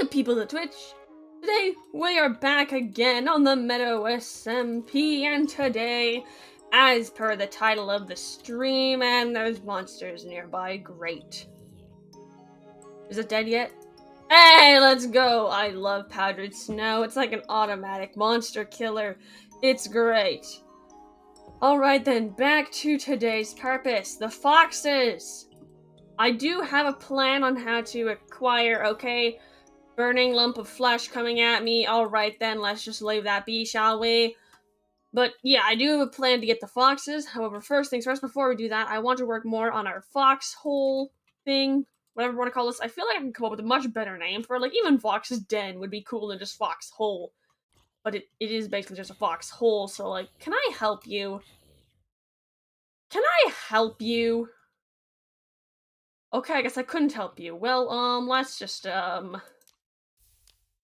Good people of Twitch, today we are back again on the Meadow SMP, and today, as per the title of the stream, and there's monsters nearby, great. Is it dead yet? Hey, let's go! I love powdered snow, it's like an automatic monster killer, it's great. Alright then, back to today's purpose, the foxes! I do have a plan on how to acquire, okay? Burning lump of flesh coming at me. Alright then, let's just leave that be, shall we? But yeah, I do have a plan to get the foxes. However, first things first, before we do that, I want to work more on our foxhole thing. Whatever you want to call this. I feel like I can come up with a much better name for it. Like, even Fox's Den would be cool than just Foxhole. But it is basically just a foxhole, so like, can I help you? Can I help you? Okay, I guess I couldn't help you. Well, let's just,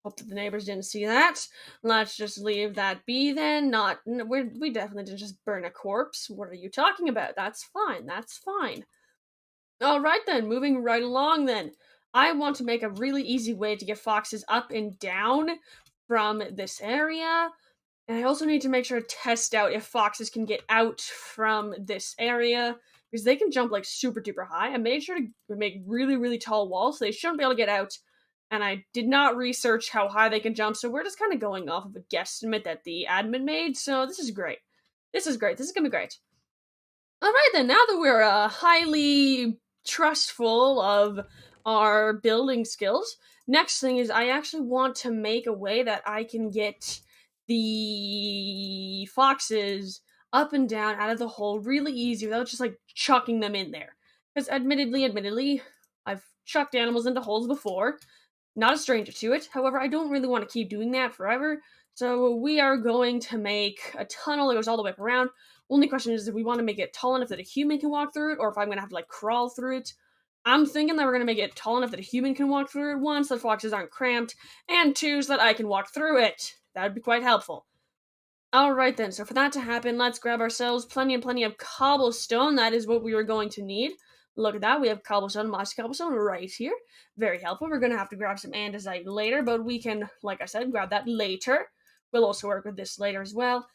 hope that the neighbors didn't see that. Let's just leave that be then. We definitely didn't just burn a corpse. What are you talking about? That's fine, that's fine. Alright then, moving right along then. I want to make a really easy way to get foxes up and down from this area. And I also need to make sure to test out if foxes can get out from this area, because they can jump like super duper high. I made sure to make really, really tall walls, so they shouldn't be able to get out. And I did not research how high they can jump, so we're just kind of going off of a guesstimate that the admin made, so this is great. This is great. This is gonna be great. Alright then, now that we're highly trustful of our building skills, next thing is I actually want to make a way that I can get the foxes up and down out of the hole really easy without just like chucking them in there. Because admittedly, I've chucked animals into holes before. Not a stranger to it. However, I don't really want to keep doing that forever. So we are going to make a tunnel that goes all the way up around. Only question is if we want to make it tall enough that a human can walk through it, or if I'm going to have to like crawl through it. I'm thinking that we're going to make it tall enough that a human can walk through it, one, so that foxes aren't cramped, and two, so that I can walk through it. That would be quite helpful. Alright then, so for that to happen, let's grab ourselves plenty and plenty of cobblestone. That is what we are going to need. Look at that, we have cobblestone, mossy cobblestone right here. Very helpful. We're going to have to grab some andesite later, but we can, like I said, grab that later. We'll also work with this later as well.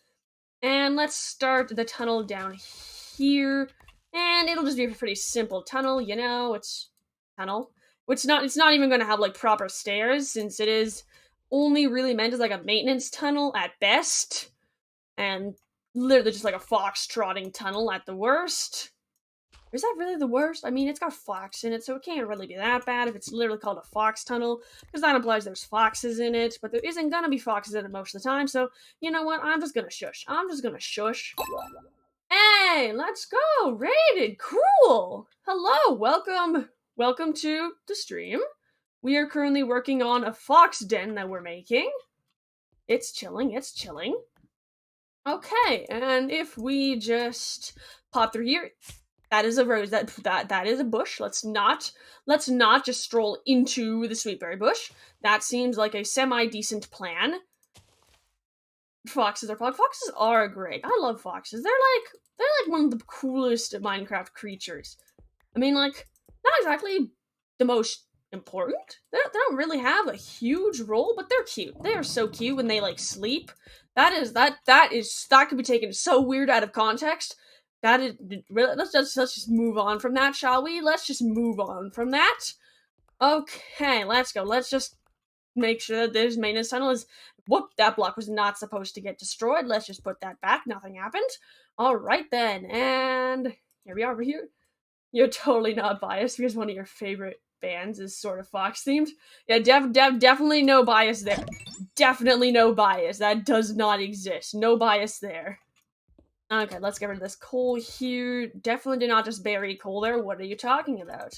And let's start the tunnel down here. And it'll just be a pretty simple tunnel, you know, it's tunnel. It's not even going to have, like, proper stairs, since it is only really meant as, like, a maintenance tunnel at best. And literally just, like, a fox-trotting tunnel at the worst. Is that really the worst? I mean, it's got fox in it, so it can't really be that bad if it's literally called a fox tunnel, because that implies there's foxes in it, but there isn't gonna be foxes in it most of the time, so, you know what, I'm just gonna shush. Hey, let's go! Rated! Cool! Hello, welcome to the stream. We are currently working on a fox den that we're making. It's chilling. Okay, and if we just pop through here, that is a rose. That is a bush. Let's not just stroll into the sweetberry bush. That seems like a semi-decent plan. Foxes are great. I love foxes. They're like one of the coolest Minecraft creatures. I mean, like, not exactly the most important. They don't really have a huge role, but they're cute. They are so cute when they like sleep. That could be taken so weird out of context. That is really, let's just move on from that, shall we? Let's just move on from that. Okay, let's go. Let's just make sure that this maintenance tunnel is. Whoop! That block was not supposed to get destroyed. Let's just put that back. Nothing happened. All right then, and here we are over here. You're totally not biased because one of your favorite bands is sort of fox themed. Yeah, definitely no bias there. Definitely no bias. That does not exist. No bias there. Okay, let's get rid of this coal here. Definitely did not just bury coal there. What are you talking about?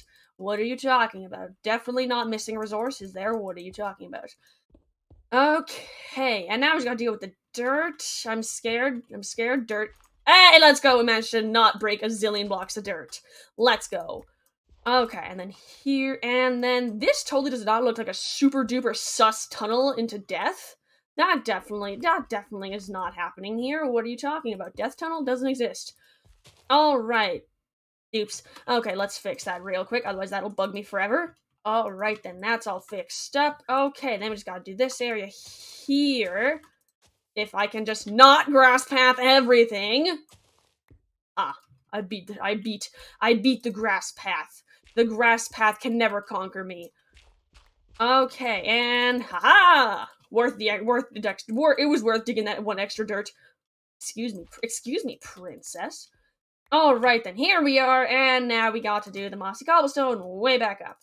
Definitely not missing resources there. What are you talking about? Okay, and now we just gotta deal with the dirt. I'm scared. Dirt. Hey, let's go. We managed to not break a zillion blocks of dirt. Let's go. Okay, and then here, and then this totally does not look like a super duper sus tunnel into death. That definitely is not happening here. What are you talking about? Death tunnel doesn't exist. Alright. Oops. Okay, let's fix that real quick, otherwise that'll bug me forever. Alright then, that's all fixed up. Okay, then we just gotta do this area here. If I can just not grass path everything. Ah, I beat the grass path. The grass path can never conquer me. Okay, and haha! It was worth digging that one extra dirt. Excuse me, princess. Alright then, here we are, and now we got to do the mossy cobblestone way back up.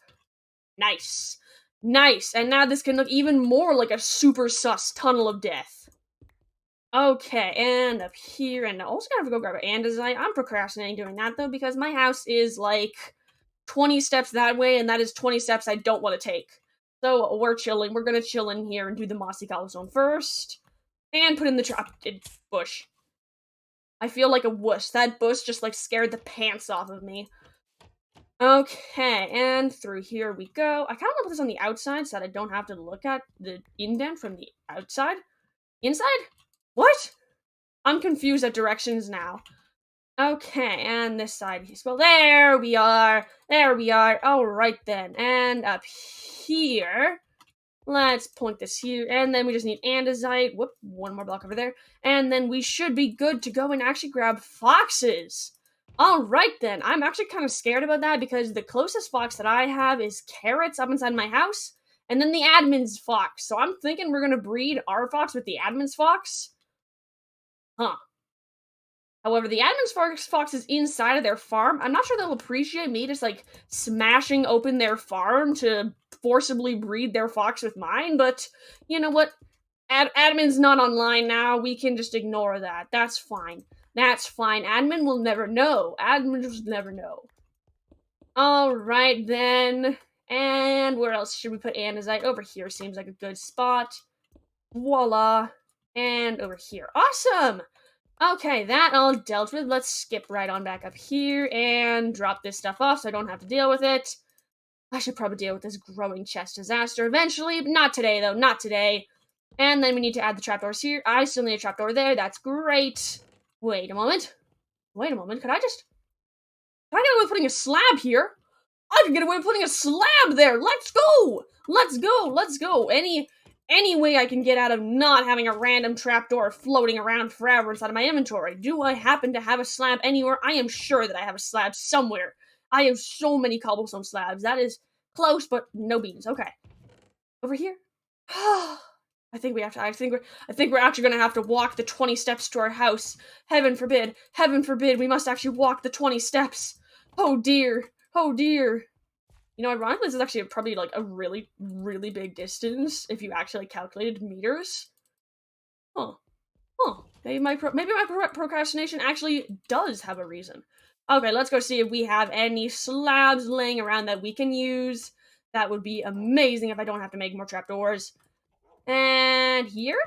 Nice. Nice, and now this can look even more like a super sus tunnel of death. Okay, and up here, and I also gotta go grab an andesite. I'm procrastinating doing that though, because my house is like 20 steps that way, and that is 20 steps I don't want to take. So we're chilling. We're gonna chill in here and do the mossy cobblestone first. And put in the bush. I feel like a wuss. That bush just like scared the pants off of me. Okay, and through here we go. I kind of want to put this on the outside so that I don't have to look at the indent from the outside. Inside? What? I'm confused at directions now. Okay, and this side as well. There we are. There we are. Alright then. And up here, let's point this here. And then we just need andesite. Whoop, one more block over there. And then we should be good to go and actually grab foxes. Alright then. I'm actually kind of scared about that because the closest fox that I have is carrots up inside my house. And then the admin's fox. So I'm thinking we're going to breed our fox with the admin's fox. Huh. However, the admin's fox is inside of their farm. I'm not sure they'll appreciate me just, like, smashing open their farm to forcibly breed their fox with mine, but you know what? Admin's not online now. We can just ignore that. That's fine. That's fine. Admin will never know. Admin will never know. Alright, then. And where else should we put andesite? Over here seems like a good spot. Voila. And over here. Awesome! Okay, that all dealt with. Let's skip right on back up here and drop this stuff off so I don't have to deal with it. I should probably deal with this growing chest disaster eventually, but not today, though. Not today. And then we need to add the trapdoors here. I still need a trapdoor there. That's great. Wait a moment. Wait a moment. Can I get away with putting a slab here? I can get away with putting a slab there. Let's go. Let's go. Let's go. Any way I can get out of not having a random trapdoor floating around forever inside of my inventory. Do I happen to have a slab anywhere? I am sure that I have a slab somewhere. I have so many cobblestone slabs. That is close, but no beans. Okay. Over here. I think we're actually gonna have to walk the 20 steps to our house. Heaven forbid. Heaven forbid we must actually walk the 20 steps. Oh dear. Oh dear. You know, ironically, this is actually probably, like, a really, really big distance if you actually calculated meters. Huh. Huh. Maybe my procrastination actually does have a reason. Okay, let's go see if we have any slabs laying around that we can use. That would be amazing if I don't have to make more trapdoors. And here?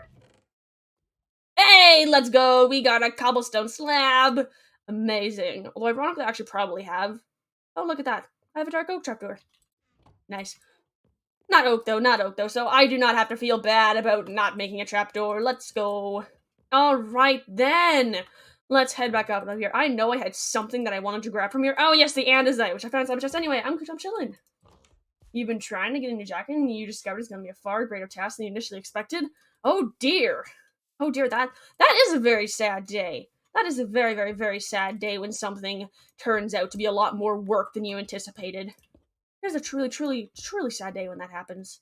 Hey, let's go! We got a cobblestone slab! Amazing. Although, ironically, I actually probably have... Oh, look at that. I have a dark oak trapdoor. Nice. Not oak though, so I do not have to feel bad about not making a trapdoor. Let's go. Alright then. Let's head back up here. I know I had something that I wanted to grab from here. Oh yes, the andesite, which I found inside my chest anyway. I'm chilling. You've been trying to get a new jacket and you discovered it's going to be a far greater task than you initially expected? Oh dear. Oh dear, that is a very sad day. That is a very, very, very sad day when something turns out to be a lot more work than you anticipated. It is a truly, truly, truly sad day when that happens.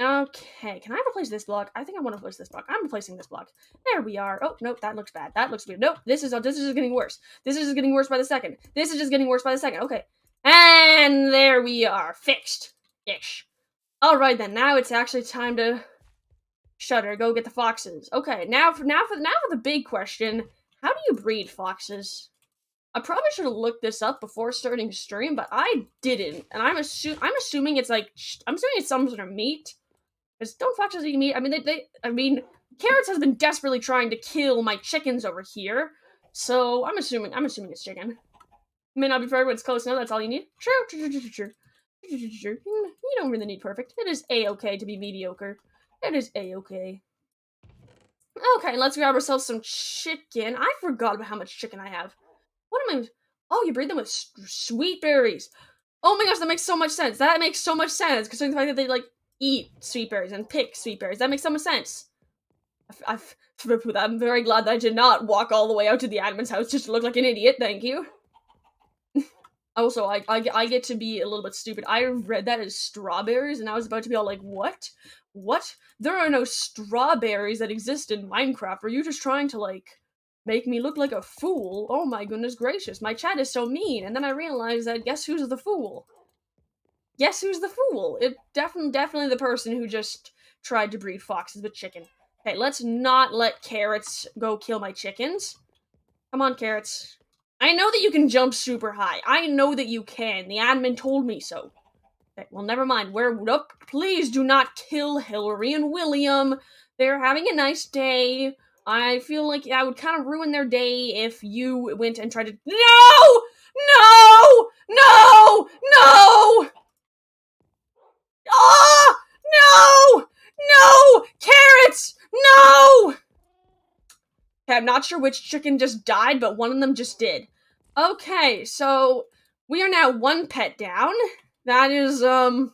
Okay, can I replace this block? I think I want to replace this block. I'm replacing this block. There we are. Oh, nope, that looks bad. That looks weird. Nope, this is just getting worse. This is just getting worse by the second. This is just getting worse by the second. Okay. And there we are. Fixed. Ish. Alright then, now it's actually time to shutter, go get the foxes. Okay, now for the big question. How do you breed foxes? I probably should have looked this up before starting stream, but I didn't. And I'm assuming it's like, I'm assuming it's some sort of meat. Because don't foxes eat meat? I mean, Carrots has been desperately trying to kill my chickens over here. So I'm assuming it's chicken. May not be perfect, but it's close enough, that's all you need. True. You don't really need perfect. It is a-okay to be mediocre. It is a-okay. Okay, let's grab ourselves some chicken. I forgot about how much chicken I have. What am I... Oh, you breed them with sweet berries. Oh my gosh, that makes so much sense. That makes so much sense, considering the fact that they, like, eat sweet berries and pick sweet berries. That makes so much sense. I'm very glad that I did not walk all the way out to the admin's house just to look like an idiot, thank you. Also, I get to be a little bit stupid. I read that as strawberries, and I was about to be all like, what? What? There are no strawberries that exist in Minecraft. Are you just trying to, like, make me look like a fool? Oh my goodness gracious, my chat is so mean. And then I realized that guess who's the fool? Guess who's the fool? It definitely the person who just tried to breed foxes with chicken. Okay, let's not let carrots go kill my chickens. Come on, carrots. I know that you can jump super high. I know that you can. The admin told me so. Okay, well, never mind. Please do not kill Hillary and William. They're having a nice day. I feel like I would kind of ruin their day if you went and tried to— No! No! No! No! Ah! No! No! Carrots! No! Okay, I'm not sure which chicken just died, but one of them just did. Okay, so we are now one pet down. That is, lovely,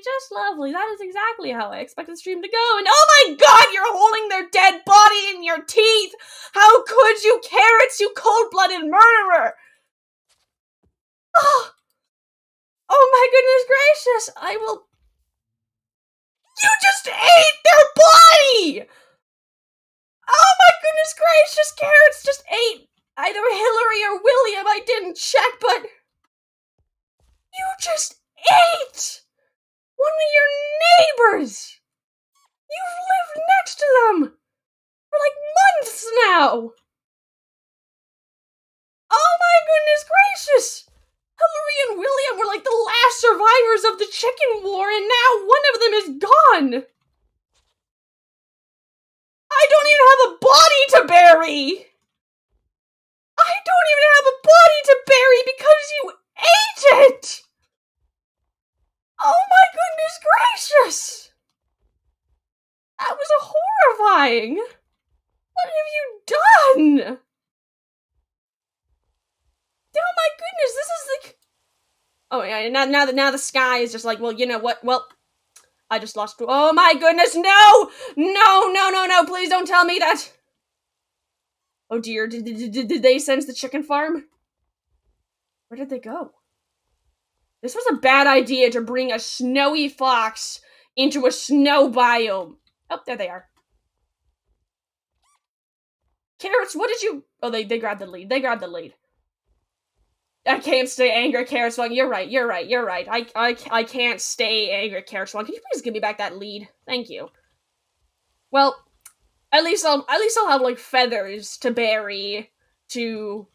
just lovely. That is exactly how I expected the stream to go. And oh my god, you're holding their dead body in your teeth! How could you, carrots, you cold-blooded murderer! Oh my goodness gracious, I will— You just ate their body! Oh my goodness gracious, carrots just ate either Hillary or William. I didn't check, but you just ate one of your neighbors. You've lived next to them for like months now. Oh my goodness gracious. Hillary and William were like the last survivors of the chicken war, and now one of them is gone. I don't even have a body to bury. I don't even have a body to bury because you ate it! Oh my goodness gracious! That was horrifying! What have you done? Oh my goodness, this is like— Oh yeah, now the sky is just like, well, you know what? Well, I just lost— Oh my goodness, no! No, please don't tell me that! Oh dear, did they sense the chicken farm? Where did they go? This was a bad idea to bring a snowy fox into a snow biome. Oh, there they are. Carrots, what did you— Oh, they grabbed the lead. They grabbed the lead. I can't stay angry, Carrot Swung. You're right. I can't stay angry, Carrot Swung. Can you please give me back that lead? Thank you. Well, at least I'll have like feathers to bury to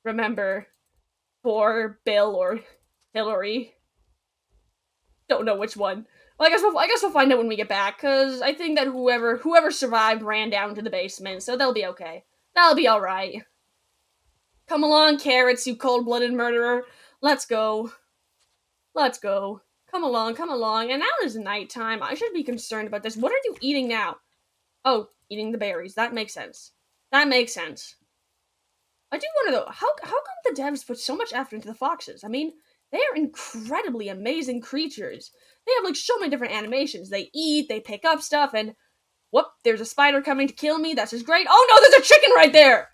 remember for Bill or Hillary. Don't know which one. Well, I guess we'll find out when we get back, cause I think that whoever survived ran down to the basement, so they'll be okay. That'll be alright. Come along, carrots, you cold-blooded murderer. Let's go. Let's go. Come along. And now it is nighttime. I should be concerned about this. What are you eating now? Oh, eating the berries. That makes sense. I do wonder though, how come the devs put so much effort into the foxes? I mean, they are incredibly amazing creatures. They have like so many different animations. They eat, they pick up stuff, and whoop, there's a spider coming to kill me. That's just great. Oh no, there's a chicken right there!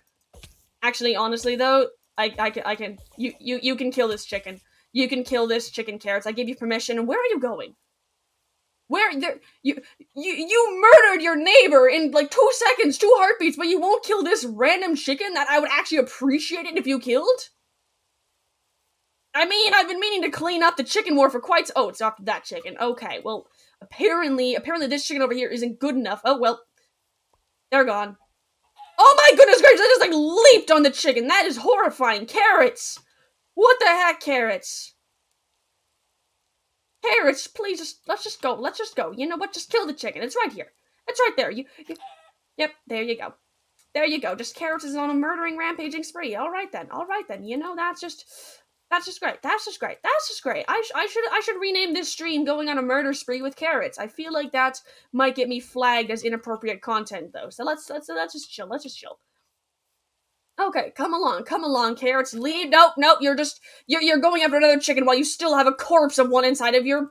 Actually, honestly though, I can you can kill this chicken. You can kill this chicken, carrots. I give you permission. Where are you going? Where there you murdered your neighbor in like 2 seconds, 2 heartbeats, but you won't kill this random chicken that I would actually appreciate it if you killed? I mean, I've been meaning to clean up the chicken war for quite— Oh, it's after that chicken. Okay, well, apparently this chicken over here isn't good enough. Oh, well, they're gone. Oh my goodness gracious, I just like leaped on the chicken. That is horrifying. Carrots! What the heck, carrots? Carrots, please let's just go. You know what? Just kill the chicken. It's right here. It's right there. Yep, there you go. There you go. Just carrots is on a murdering, rampaging spree. All right then. You know, that's just great. That's just great. I should rename this stream "Going on a Murder Spree with Carrots." I feel like that might get me flagged as inappropriate content though. So let's just chill. Okay, come along, carrots. Leave. Nope, nope. You're going after another chicken while you still have a corpse of one inside your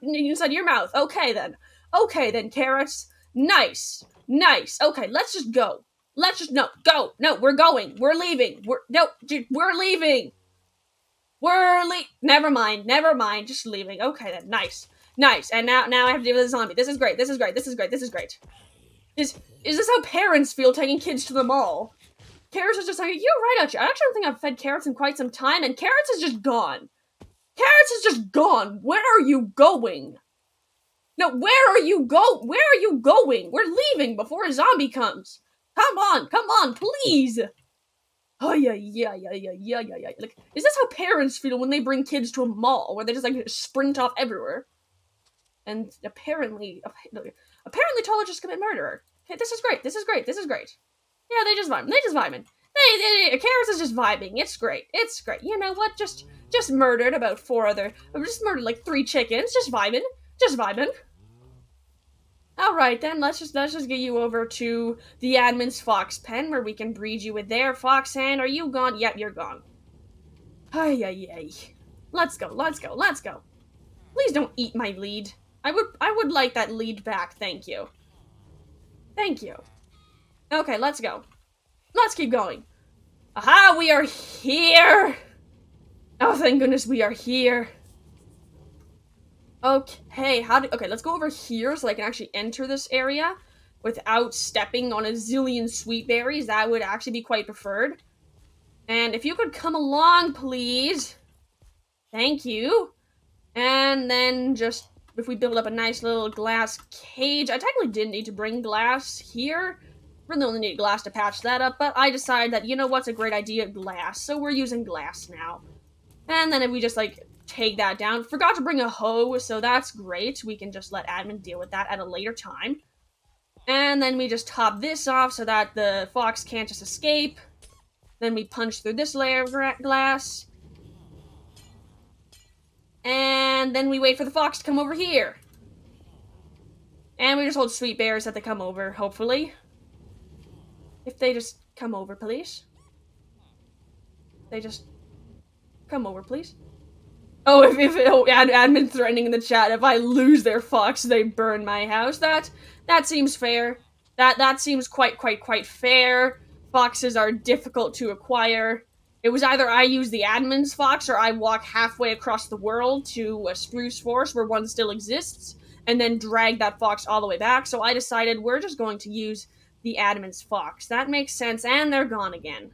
mouth. Okay then, carrots. Nice, nice. Okay, let's just go. Let's just no go. No, we're going. We're leaving. We're leaving. Never mind. Never mind. Just leaving. Okay then. Nice, nice. And now I have to deal with a zombie. This is great. This is great. This is great. This is great. Is this how parents feel taking kids to the mall? Carrots is just like, you're right, actually. I actually don't think I've fed carrots in quite some time, and carrots is just gone. Carrots is just gone. Where are you going? No, where are you going? We're leaving before a zombie comes. Come on, please. Oh yeah. Like, is this how parents feel when they bring kids to a mall where they just like sprint off everywhere? And apparently Toller just commit murder. Okay, this is great. Yeah, they just vibing. Carrots is just vibing. It's great. You know what? Just murdered about just murdered like 3 chickens. Just vibing. All right then. Let's just get you over to the admin's fox pen where we can breed you with their fox hand. Are you gone? Yep, you're gone. Ay. Let's go. Please don't eat my lead. I would like that lead back. Thank you. Okay, let's go. Let's keep going. Aha, we are here! Oh, thank goodness we are here. Okay, okay, let's go over here so I can actually enter this area without stepping on a zillion sweet berries. That would actually be quite preferred. And if you could come along, please. Thank you. And then just, if we build up a nice little glass cage. I technically didn't need to bring glass here. Really only need glass to patch that up, but I decided that, you know what's a great idea? Glass. So we're using glass now. And then if we just, like, take that down. Forgot to bring a hoe, so that's great. We can just let admin deal with that at a later time. And then we just top this off so that the fox can't just escape. Then we punch through this layer of glass. And then we wait for the fox to come over here. And we just hold sweet bears that they come over, hopefully. If they just come over, please. They just come over, please. Oh, admin threatening in the chat, if I lose their fox, they burn my house. That seems fair. That seems quite fair. Foxes are difficult to acquire. It was either I use the admin's fox or I walk halfway across the world to a spruce forest where one still exists, and then drag that fox all the way back. So I decided we're just going to use the admin's fox. That makes sense, and they're gone again.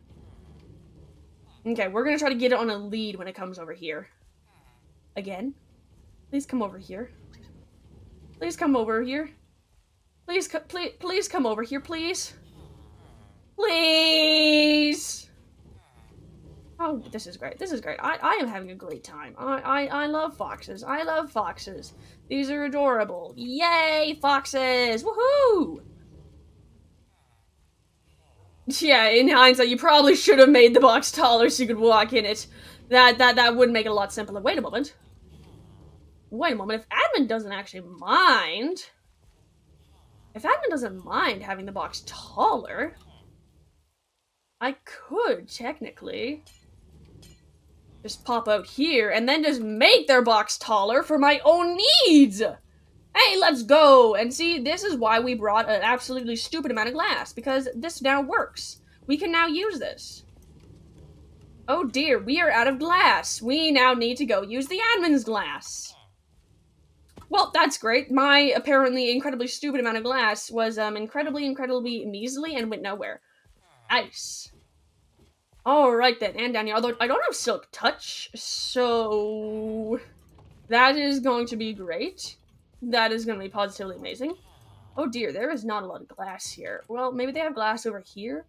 Okay, we're gonna try to get it on a lead when it comes over here. Again. Please come over here. Please come over here. Please come over here, please. Please! Oh, this is great. I am having a great time. I love foxes. These are adorable. Yay, foxes! Woohoo! Yeah, in hindsight, you probably should have made the box taller so you could walk in it. That would make it a lot simpler. Wait a moment. If admin doesn't actually mind... If admin doesn't mind having the box taller... I could, technically... just pop out here, and then just make their box taller for my own needs! Hey, let's go! And see, this is why we brought an absolutely stupid amount of glass, because this now works. We can now use this. Oh dear, we are out of glass. We now need to go use the admin's glass. Well, that's great. My apparently incredibly stupid amount of glass was incredibly measly and went nowhere. Nice. Alright then, and down here. Although I don't have Silk Touch, so that is going to be great. That is going to be positively amazing. Oh dear, there is not a lot of glass here. Well, maybe they have glass over here.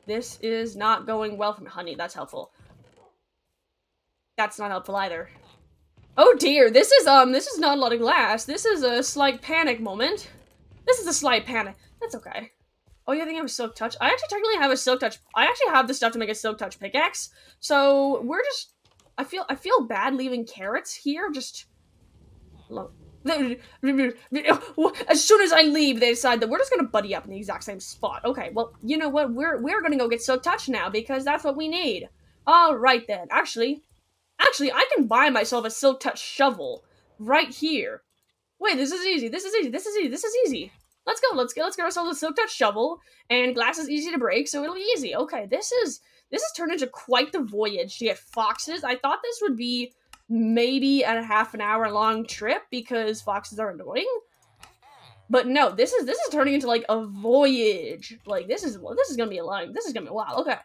This is not going well from honey. That's helpful. That's not helpful either. Oh dear, this is not a lot of glass. This is a slight panic moment. That's okay. Oh, you think I have a Silk Touch? I actually technically have a Silk Touch. I actually have the stuff to make a Silk Touch pickaxe. So we're just... I feel bad leaving carrots here. Just... As soon as I leave, they decide that we're just gonna buddy up in the exact same spot. Okay, well, you know what? We're gonna go get Silk Touch now because that's what we need. All right then. Actually, I can buy myself a Silk Touch shovel right here. Wait, this is easy. This is easy. This is easy. This is easy. Let's go. Let's get ourselves a Silk Touch shovel. And glass is easy to break, so it'll be easy. Okay, this has turned into quite the voyage to get foxes. I thought this would be maybe a half an hour long trip because foxes are annoying. But no, this is turning into like a voyage. Like this is gonna be a line. This is gonna be wild. Okay.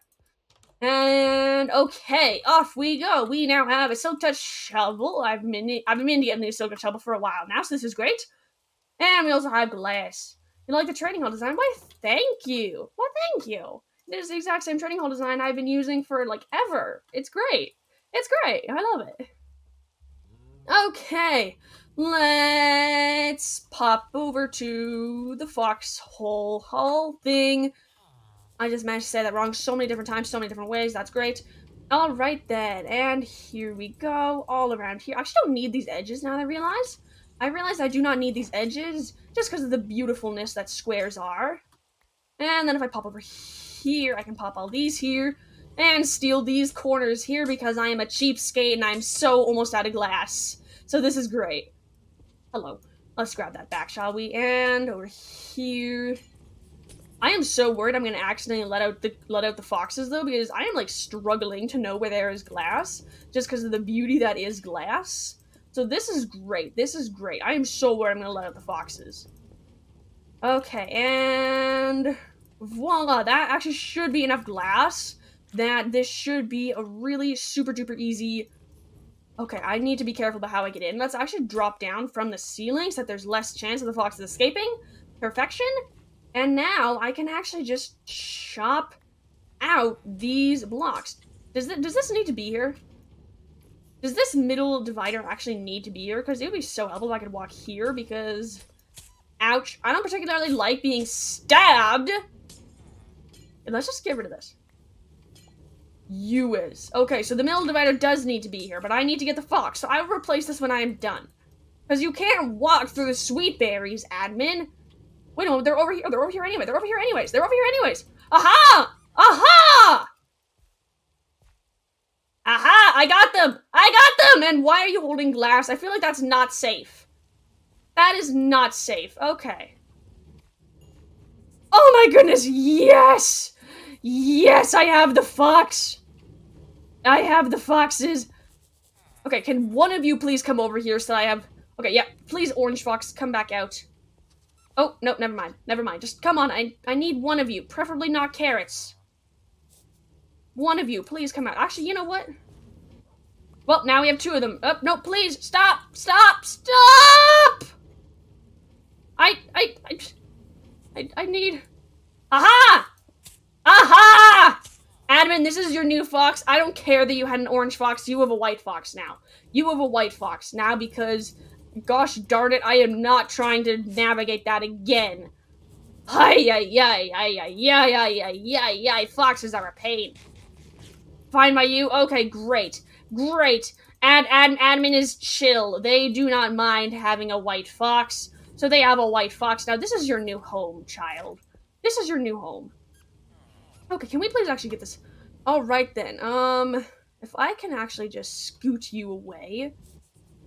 And okay, off we go. We now have a Silk Touch shovel. I've been meaning to get a new Silk Touch shovel for a while now, so this is great. And we also have glass. You like the trading hall design? Why, thank you. Why, thank you. It is the exact same trading hall design I've been using for like ever. It's great. It's great. I love it. Okay, let's pop over to the foxhole hall thing. I just managed to say that wrong so many different times, so many different ways. That's great. All right then, and here we go, all around here. I actually don't need these edges now that I realize. I realize I do not need these edges just because of the beautifulness that squares are. And then if I pop over here, I can pop all these here and steal these corners here because I am a cheapskate and I'm so almost out of glass. So this is great. Hello. Let's grab that back, shall we? And over here. I am so worried I'm gonna accidentally let out the foxes though, because I am like struggling to know where there is glass just because of the beauty that is glass. So this is great. This is great. I am so worried I'm gonna let out the foxes. Okay, and voila, that actually should be enough glass that this should be a really super duper easy. Okay, I need to be careful about how I get in. Let's actually drop down from the ceiling so that there's less chance of the foxes escaping. Perfection. And now I can actually just chop out these blocks. Does this need to be here? Does this middle divider actually need to be here? Because it would be so helpful if I could walk here because... Ouch. I don't particularly like being stabbed. And let's just get rid of this. Okay, so the middle divider does need to be here, but I need to get the fox, so I will replace this when I am done. Because you can't walk through the sweet berries, admin. Wait, no, they're over here. They're over here anyway. They're over here anyways. They're over here anyways. Aha! Aha! Aha! I got them! I got them! And why are you holding glass? I feel like that's not safe. That is not safe. Okay. Oh my goodness, yes! Yes, I have the fox! I have the foxes. Okay, can one of you please come over here so I have... Okay, yeah, please, orange fox, come back out. Oh, no, never mind. Never mind. Just come on, I need one of you. Preferably not carrots. One of you, please come out. Actually, you know what? Well, now we have two of them. Oh, no, please, stop! Stop! Stop! I need... Aha! Aha! Admin, this is your new fox. I don't care that you had an orange fox. You have a white fox now. You have a white fox now because, gosh darn it, I am not trying to navigate that again. Ay, ay, ay, ay, ay, ay, ay, ay, ay, ay, foxes are a pain. Fine by you? Okay, great. Great. Admin is chill. They do not mind having a white fox. So they have a white fox. Now, this is your new home, child. This is your new home. Okay, can we please actually get this? Alright then, if I can actually just scoot you away,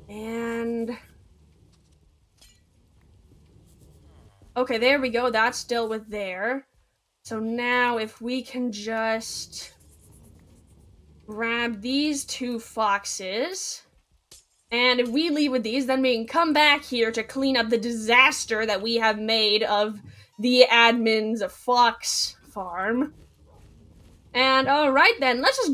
and... Okay, there we go, that's still with there. So now, if we can just... grab these two foxes, and if we leave with these, then we can come back here to clean up the disaster that we have made of the admin's fox farm. And alright then, let's just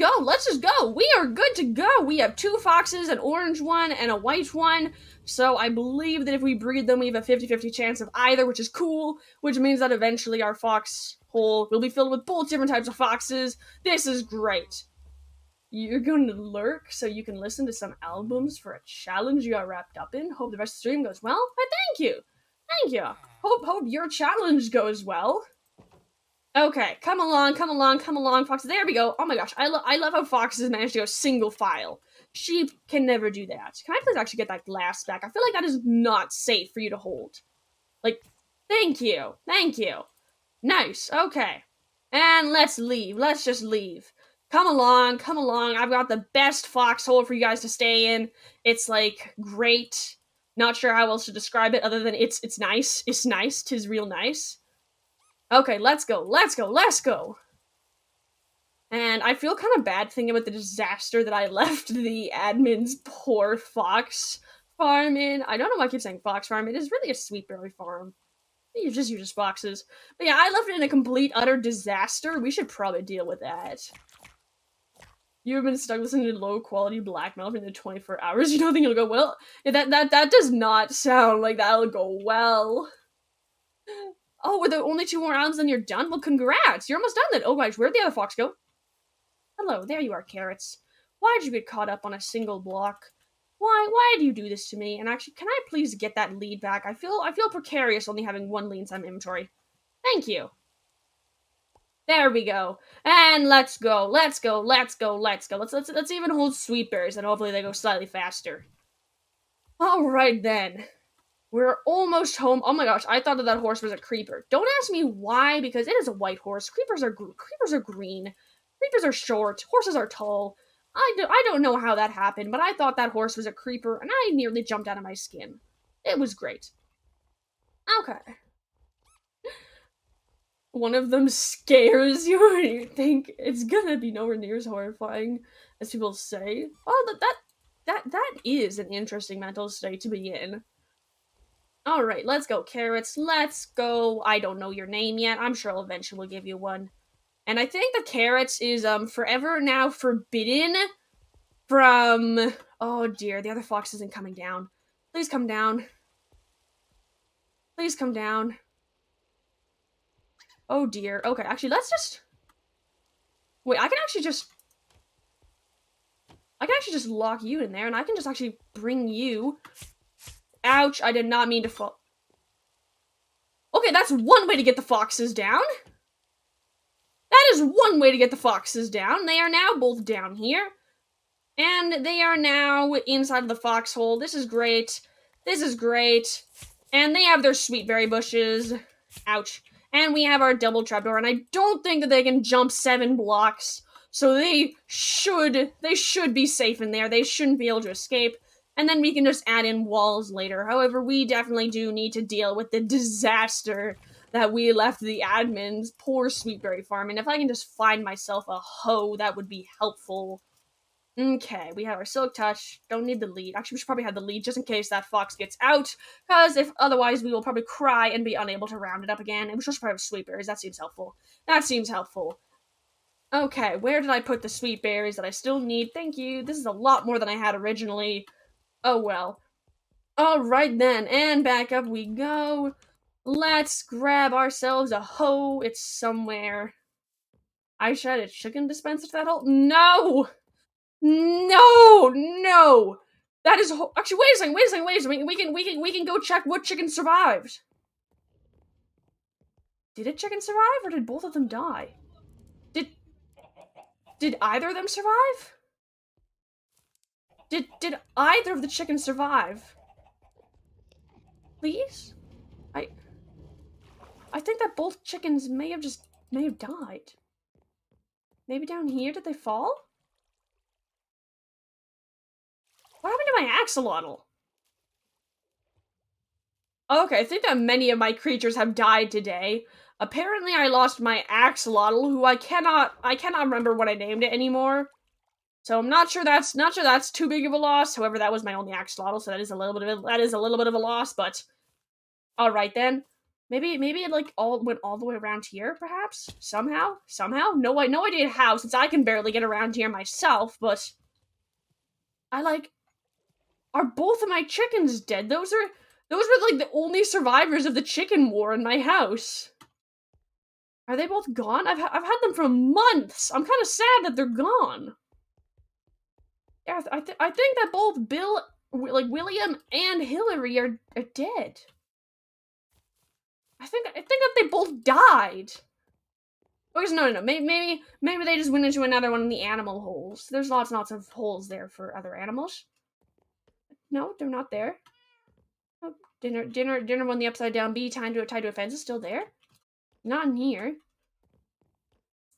go, we are good to go. We have two foxes, an orange one and a white one, so I believe that if we breed them, we have a 50-50 chance of either, which is cool, which means that eventually our fox hole will be filled with both different types of foxes. This is great. You're going to lurk so you can listen to some albums for a challenge you got wrapped up in. Hope the rest of the stream goes well. But thank you. Thank you. Hope your challenge goes well. Okay, come along, foxes. There we go. Oh my gosh, I love how foxes manage to go single file. Sheep can never do that. Can I please actually get that glass back? I feel like that is not safe for you to hold. Like, thank you. Thank you. Nice. Okay. And let's leave. Let's just leave. Come along. Come along. I've got the best foxhole for you guys to stay in. It's, like, great. Not sure how else to describe it other than it's nice. It's nice. 'Tis real nice. Okay, let's go. Let's go. Let's go. And I feel kind of bad thinking about the disaster that I left the admin's poor fox farm in. I don't know why I keep saying fox farm. It is really a sweetberry farm. You just use foxes. But yeah, I left it in a complete, utter disaster. We should probably deal with that. You've been stuck listening to low-quality blackmail for the 24 hours. You don't think it'll go well? Yeah, that does not sound like that'll go well. Oh, we're the only 2 more rounds and you're done? Well, congrats! You're almost done then. Oh gosh, where'd the other fox go? Hello, there you are, Carrots. Why did you get caught up on a single block? Why do you do this to me? And actually, can I please get that lead back? I feel precarious only having 1 lead inside my inventory. Thank you. There we go. And let's go. Let's go. Let's go. Let's go. Let's even hold sweetberries and hopefully they go slightly faster. Alright then. We're almost home. Oh my gosh, I thought that horse was a creeper. Don't ask me why, because it is a white horse. Creepers are green. Creepers are short. Horses are tall. I don't know how that happened, but I thought that horse was a creeper, and I nearly jumped out of my skin. It was great. Okay. One of them scares you, and you think it's gonna be nowhere near as horrifying as people say. Oh, that is an interesting mental state to be in. Alright, let's go, Carrots. Let's go. I don't know your name yet. I'm sure I'll eventually give you one. And I think the Carrots is, forever now forbidden from... Oh dear, the other fox isn't coming down. Please come down. Please come down. Oh dear. Okay, actually, let's just... Wait, I can actually just lock you in there, and I can just actually bring you... Ouch, I did not mean to fall. Okay, that's one way to get the foxes down. That is one way to get the foxes down. They are now both down here. And they are now inside of the foxhole. This is great. This is great. And they have their sweetberry bushes. Ouch. And we have our double trapdoor, and I don't think that they can jump 7 blocks. So they should be safe in there. They shouldn't be able to escape. And then we can just add in walls later. However, we definitely do need to deal with the disaster that we left the admin's poor sweetberry farm. And if I can just find myself a hoe, that would be helpful. Okay, we have our silk touch. Don't need the lead. Actually, we should probably have the lead just in case that fox gets out. Because if otherwise, we will probably cry and be unable to round it up again. And we should probably have sweetberries. That seems helpful. That seems helpful. Okay, where did I put the sweetberries that I still need? Thank you. This is a lot more than I had originally. Oh well. Alright then, and back up we go. Let's grab ourselves a hoe. It's somewhere. I should add a chicken dispenser to that hole? No! No! No! That is actually, wait a second. We can go check what chicken survived. Did a chicken survive, or did both of them die? Did either of them survive? Did either of the chickens survive? Please? I think that both chickens may have died. Maybe down here, did they fall? What happened to my axolotl? Okay, I think that many of my creatures have died today. Apparently I lost my axolotl, who I cannot remember what I named it anymore. So I'm not sure that's too big of a loss. However, that was my only axolotl, so that is a little bit of a loss, but alright then. Maybe it like went all the way around here, perhaps? Somehow? No idea how, since I can barely get around here myself, but are both of my chickens dead? Those were like the only survivors of the chicken war in my house. Are they both gone? I've had them for months. I'm kind of sad that they're gone. Yeah, I think that both William and Hillary are dead. I think that they both died. Because no. Maybe they just went into another one of the animal holes. There's lots and lots of holes there for other animals. No, they're not there. Oh, dinner on the upside down bee tied to a fence is still there. Not in here.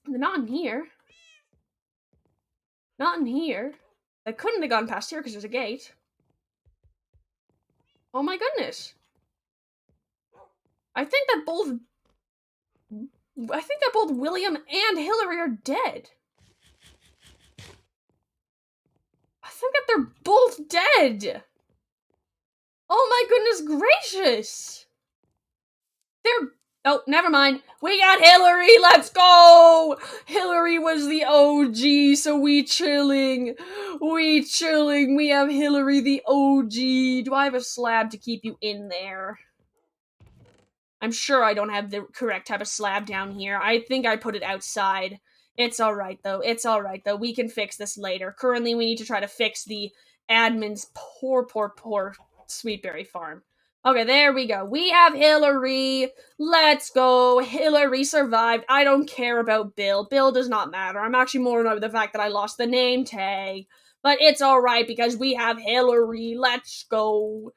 They're not in here. Not in here. They couldn't have gone past here because there's a gate. Oh my goodness. I think that both William and Hillary are dead. I think that they're both dead. Oh my goodness gracious. Oh, never mind. We got Hillary. Let's go. Hillary was the OG, so we chilling. We have Hillary the OG. Do I have a slab to keep you in there? I'm sure I don't have the correct type of slab down here. I think I put it outside. It's alright, though. We can fix this later. Currently, we need to try to fix the admin's poor Sweetberry farm. Okay, there we go. We have Hillary. Let's go. Hillary survived. I don't care about Bill. Bill does not matter. I'm actually more annoyed with the fact that I lost the name tag. But it's alright because we have Hillary. Let's go.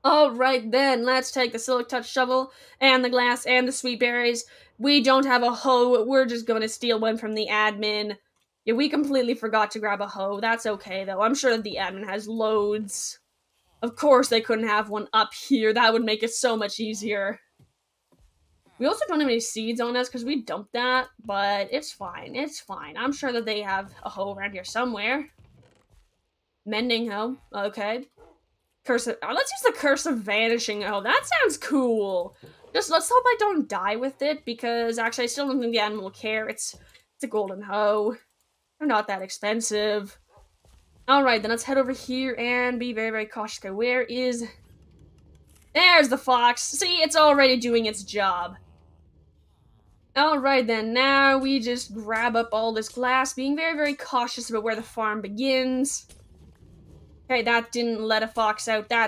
Alright then, let's take the Silk Touch shovel and the glass and the sweet berries. We don't have a hoe, we're just gonna steal one from the admin. Yeah, we completely forgot to grab a hoe. That's okay though, I'm sure that the admin has loads. Of course they couldn't have one up here, that would make it so much easier. We also don't have any seeds on us because we dumped that, but it's fine. I'm sure that they have a hoe around here somewhere. Mending hoe, okay. Let's use the curse of vanishing. Oh, that sounds cool. Let's hope I don't die with it, because actually I still don't think the animal will care. It's a golden hoe. They're not that expensive. Alright, then let's head over here and be very, very cautious. Okay, where is... There's the fox. See, it's already doing its job. Alright then, now we just grab up all this glass, being very, very cautious about where the farm begins. Okay, that didn't let a fox out. Okay,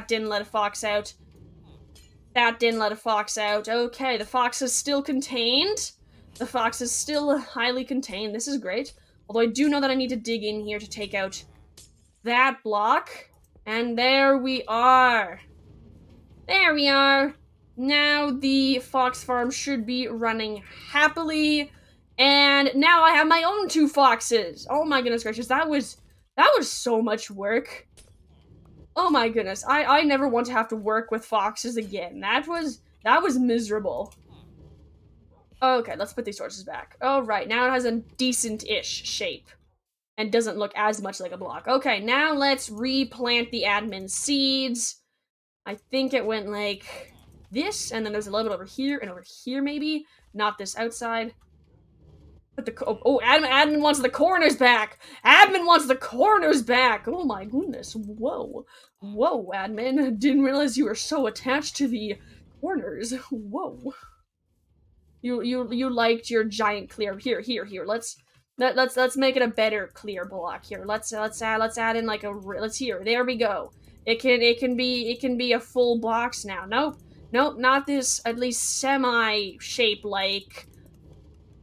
the fox is still contained. The fox is still highly contained. This is great. Although I do know that I need to dig in here to take out that block. And there we are. Now the fox farm should be running happily. And now I have my own 2 foxes. Oh my goodness gracious, that was so much work. Oh my goodness, I never want to have to work with foxes again. That was miserable. Okay, let's put these torches back. Alright, now it has a decent-ish shape. And doesn't look as much like a block. Okay, now let's replant the admin seeds. I think it went like this, and then there's a little bit over here, and over here maybe. Not this outside. But admin wants the corners back! Admin wants the corners back! Oh my goodness, whoa. Whoa, admin. Didn't realize you were so attached to the corners. Whoa. You liked your giant clear. Here. Let's make it a better clear block here. Let's add in like there we go. It can be a full box now. Nope, not this at least semi shape like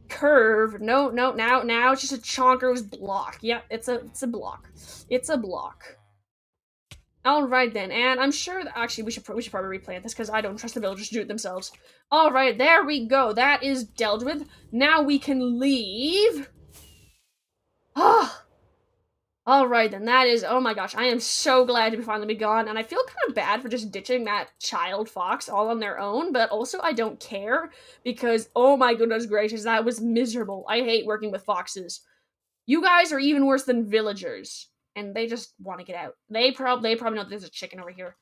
curve. No, now it's just a chonker's block. Yep, it's a block. Alright then, and I'm sure that actually we should probably replant this because I don't trust the villagers to do it themselves. Alright, there we go. That is dealt with. Now we can leave. Ah. Alright then, that is, oh my gosh, I am so glad to finally be gone, and I feel kind of bad for just ditching that child fox all on their own, but also I don't care, because, oh my goodness gracious, that was miserable. I hate working with foxes. You guys are even worse than villagers. And they just want to get out. They probably know that there's a chicken over here.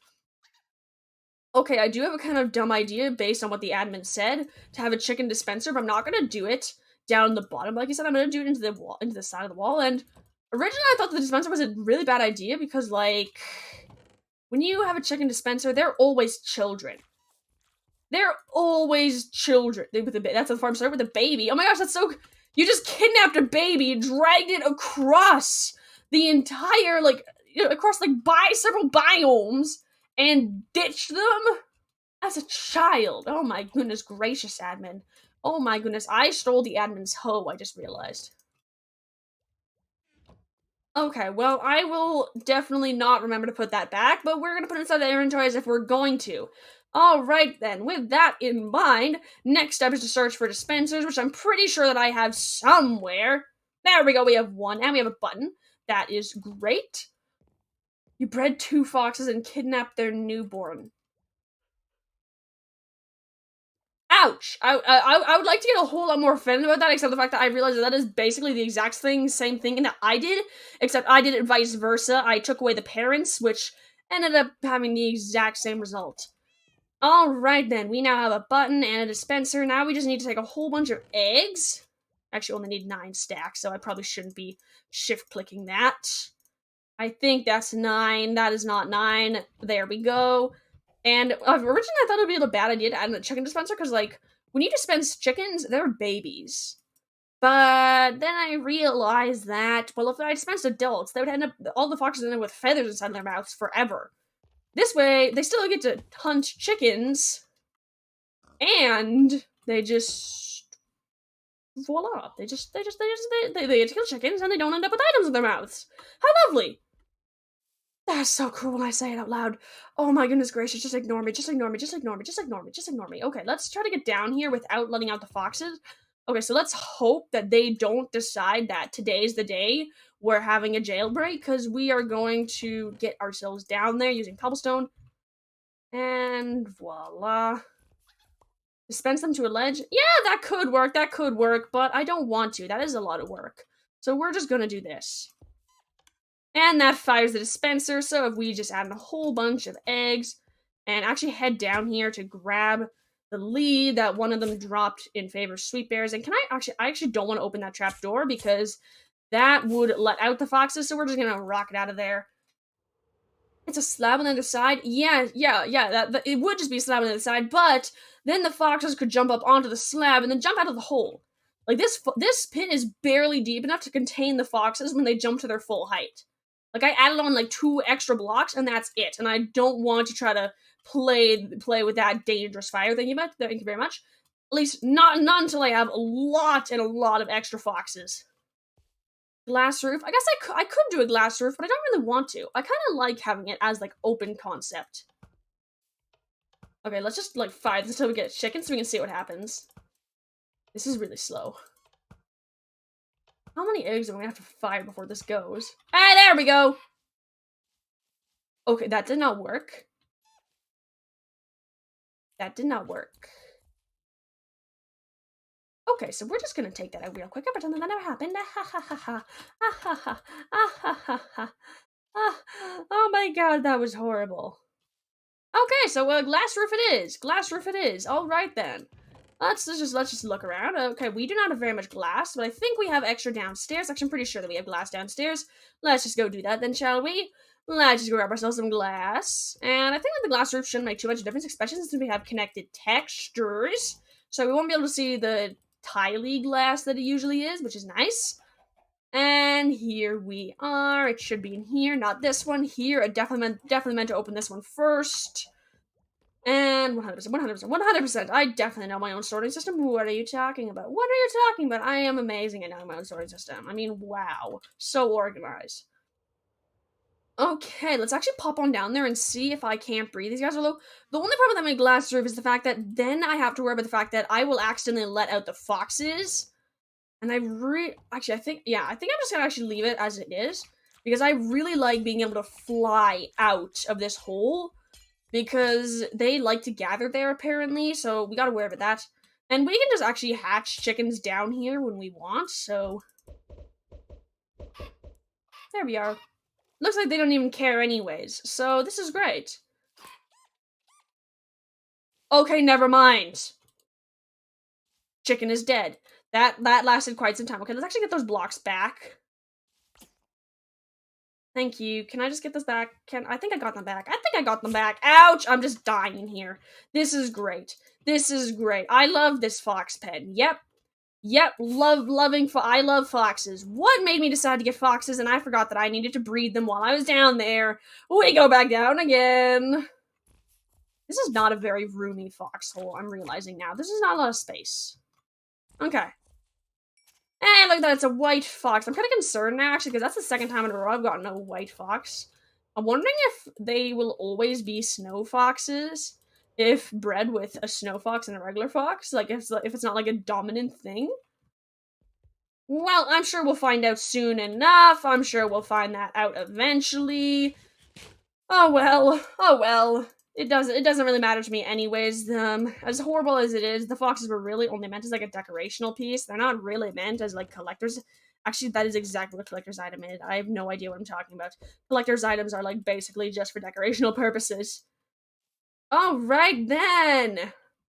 Okay, I do have a kind of dumb idea based on what the admin said to have a chicken dispenser, but I'm not gonna do it down the bottom. Like I said, I'm gonna do it into the wall, into the side of the wall. And originally, I thought the dispenser was a really bad idea because, like, when you have a chicken dispenser, they're always children. That's how the farm started with a baby. Oh my gosh, that's so. You just kidnapped a baby, dragged it across the entire, like, across, like, several biomes, and ditched them? As a child. Oh my goodness gracious, admin. Oh my goodness, I stole the admin's hoe, I just realized. Okay, well, I will definitely not remember to put that back, but we're gonna put it inside the inventory as if we're going to. Alright then, with that in mind, next step is to search for dispensers, which I'm pretty sure that I have somewhere. There we go, we have one, and we have a button. That is great. You bred 2 foxes and kidnapped their newborn. Ouch! I would like to get a whole lot more offended about that, except the fact that I realized that is basically the exact same thing that I did, except I did it vice versa. I took away the parents, which ended up having the exact same result. Alright then, we now have a button and a dispenser. Now we just need to take a whole bunch of eggs. Actually, only need 9 stacks, so I probably shouldn't be shift-clicking that. I think that's 9. That is not 9. There we go. And originally I thought it would be a bad idea to add in a chicken dispenser, because, like, when you dispense chickens, they're babies. But then I realized that, well, if I dispensed adults, they would end up, all the foxes end up with feathers inside their mouths forever. This way, they still get to hunt chickens, and they just, voila, they get to kill chickens, and they don't end up with items in their mouths. How lovely! That's so cool when I say it out loud. Oh my goodness gracious, just ignore me, just ignore me, just ignore me, just ignore me, just ignore me. Okay, let's try to get down here without letting out the foxes. Okay, so let's hope that they don't decide that today's the day we're having a jailbreak, because we are going to get ourselves down there using cobblestone. And voila. Dispense them to a ledge. Yeah, that could work, but I don't want to. That is a lot of work. So we're just gonna do this. And that fires the dispenser, so if we just add in a whole bunch of eggs and actually head down here to grab the lead that one of them dropped in favor of sweet bears. And I actually don't want to open that trap door because that would let out the foxes, so we're just gonna rock it out of there. It's a slab on the other side. Yeah, that it would just be a slab on the other side, but then the foxes could jump up onto the slab and then jump out of the hole. Like, this pit is barely deep enough to contain the foxes when they jump to their full height. Like, I added on like 2 extra blocks, and that's it. And I don't want to try to play with that dangerous fire. Thank you very much. At least not until I have a lot of extra foxes. Glass roof. I guess I could do a glass roof, but I don't really want to. I kind of like having it as like open concept. Okay, let's just like fire this until we get chicken so we can see what happens. This is really slow. How many eggs are we gonna have to fire before this goes? Ah, there we go! Okay, that did not work. That did not work. Okay, so we're just gonna take that out real quick and pretend that never happened. Ah ha ha ha ha. Ah ha ha. Ah ha ha ha. Ah, oh my god, that was horrible. Okay, so glass roof it is. Glass roof it is. All right then. Let's just look around. Okay, we do not have very much glass, but I think we have extra downstairs. Actually, I'm pretty sure that we have glass downstairs. Let's just go do that then, shall we? Let's just grab ourselves some glass. And I think that the glass roof shouldn't make too much difference, especially since we have connected textures. So we won't be able to see the tiley glass that it usually is, which is nice. And here we are. It should be in here, not this one. Here, I definitely meant to open this one first. And 100%. I definitely know my own sorting system. What are you talking about? What are you talking about? I am amazing at knowing my own sorting system. I mean, wow. So organized. Okay, let's actually pop on down there and see if I can't breathe. These guys are low. The only problem with my glass roof is the fact that then I have to worry about the fact that I will accidentally let out the foxes. And I think I'm just gonna actually leave it as it is. Because I really like being able to fly out of this hole. Because they like to gather there, apparently, so we gotta worry about that. And we can just actually hatch chickens down here when we want, so... There we are. Looks like they don't even care anyways, so this is great. Okay, never mind. Chicken is dead. That lasted quite some time. Okay, let's actually get those blocks back. Thank you. Can I just get this back? I think I got them back. I think I got them back. Ouch! I'm just dying here. This is great. This is great. I love this fox pen. Yep. I love foxes. What made me decide to get foxes? And I forgot that I needed to breed them while I was down there. We go back down again. This is not a very roomy foxhole, I'm realizing now. This is not a lot of space. Okay. And look at that, it's a white fox. I'm kind of concerned now, actually, because that's the second time in a row I've gotten a white fox. I'm wondering if they will always be snow foxes if bred with a snow fox and a regular fox. Like, if it's not, like, a dominant thing. Well, I'm sure we'll find out soon enough. I'm sure we'll find that out eventually. Oh well. It doesn't really matter to me anyways. As horrible as it is, the foxes were really only meant as like a decorational piece. They're not really meant as like collectors. Actually, that is exactly what a collector's item is. I have no idea what I'm talking about. Collector's items are like basically just for decorational purposes. Alright then.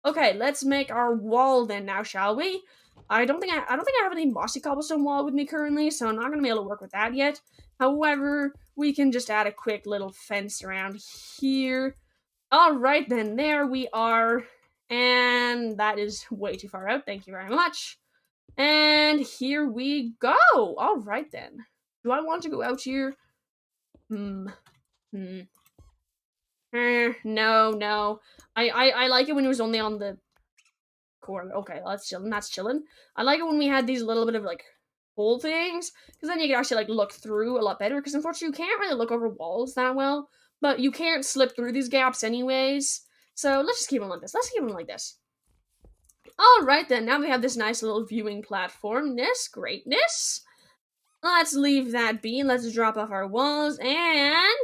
Okay, let's make our wall then now, shall we? I don't think I have any mossy cobblestone wall with me currently, so I'm not gonna be able to work with that yet. However, we can just add a quick little fence around here. Alright then, there we are. And that is way too far out, thank you very much. And here we go! Alright then. Do I want to go out here? No. I like it when it was only on the corner. Okay, that's chilling. I like it when we had these little bit of, like, hole things, because then you can actually, like, look through a lot better, because unfortunately you can't really look over walls that well, but you can't slip through these gaps anyways, so let's just keep them like this. Alright then, now we have this nice little viewing platform. Greatness. Let's leave that be, let's drop off our walls, and I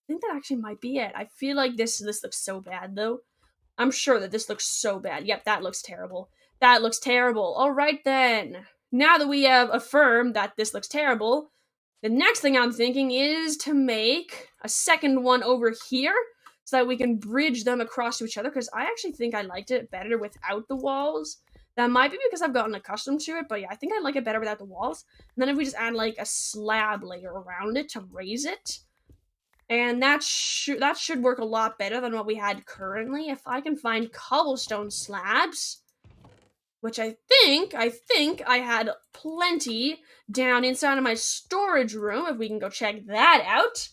think that actually might be it. I feel like this looks so bad, though. I'm sure that this looks so bad. Yep, that looks terrible. That looks terrible. Alright then. Now that we have affirmed that this looks terrible, the next thing I'm thinking is to make a second one over here so that we can bridge them across to each other, because I actually think I liked it better without the walls. That might be because I've gotten accustomed to it, but yeah, I think I like it better without the walls. And then if we just add, like, a slab layer around it to raise it, and that should work a lot better than what we had currently. If I can find cobblestone slabs, which I think I had plenty down inside of my storage room. If we can go check that out,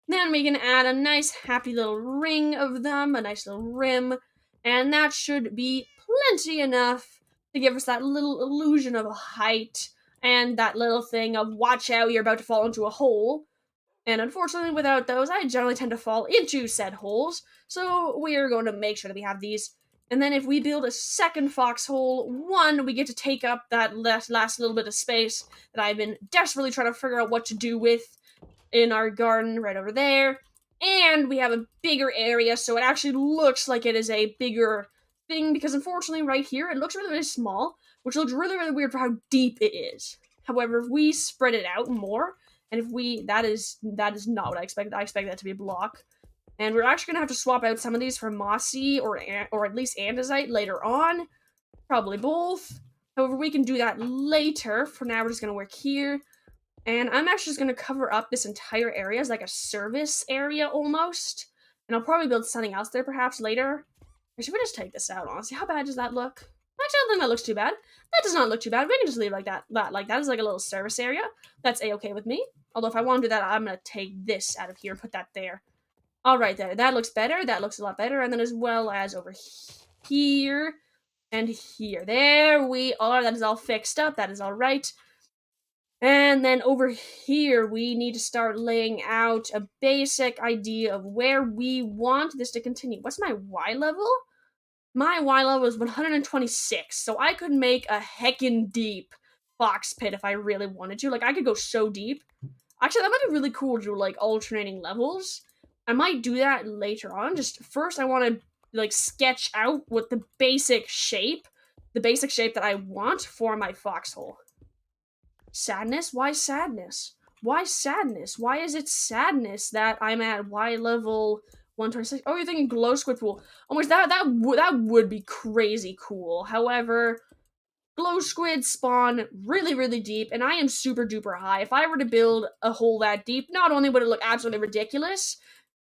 then we can add a nice happy little ring of them, a nice little rim, and that should be plenty enough to give us that little illusion of height and that little thing of watch out, you're about to fall into a hole. And unfortunately, without those, I generally tend to fall into said holes, so we are going to make sure that we have these. And then if we build a second foxhole, one, we get to take up that last little bit of space that I've been desperately trying to figure out what to do with in our garden right over there. And we have a bigger area, so it actually looks like it is a bigger thing, because unfortunately right here, it looks really, really small, which looks really, really weird for how deep it is. However, if we spread it out more, and if we, that is not what I expected. I expect that to be a block. And we're actually going to have to swap out some of these for mossy or at least andesite later on. Probably both. However, we can do that later. For now, we're just going to work here. And I'm actually just going to cover up this entire area as like a service area almost. And I'll probably build something else there perhaps later. Or should we just take this out, honestly? How bad does that look? Actually, I don't think that looks too bad. That does not look too bad. We can just leave like that. Like that is like a little service area. That's a-okay with me. Although if I want to do that, I'm going to take this out of here and put that there. Alright there. That looks better. That looks a lot better. And then as well as over here and here. There we are. That is all fixed up. That is all right. And then over here, we need to start laying out a basic idea of where we want this to continue. What's my Y level? My Y level is 126, so I could make a heckin' deep fox pit if I really wanted to. Like, I could go so deep. Actually, that might be really cool to do, like, alternating levels. I might do that later on. Just first, I want to, like, sketch out what the basic shape that I want for my foxhole. Sadness? Why sadness? Why sadness? Why is it sadness that I'm at Y level 126? Oh, you're thinking glow squid pool. Oh my, that would be crazy cool. However, glow squids spawn really, really deep, and I am super duper high. If I were to build a hole that deep, not only would it look absolutely ridiculous,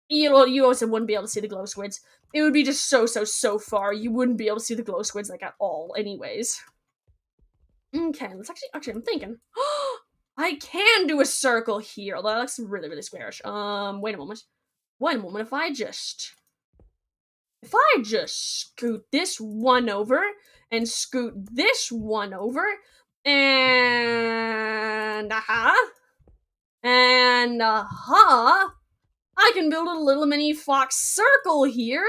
you also wouldn't be able to see the glow squids. It would be just so far. You wouldn't be able to see the glow squids, like, at all, anyways. Okay, let's actually, I'm thinking. I can do a circle here, although that looks really, really squarish. Wait a moment. If I just If I just scoot this one over and scoot this one over, and aha, I can build a little mini fox circle here,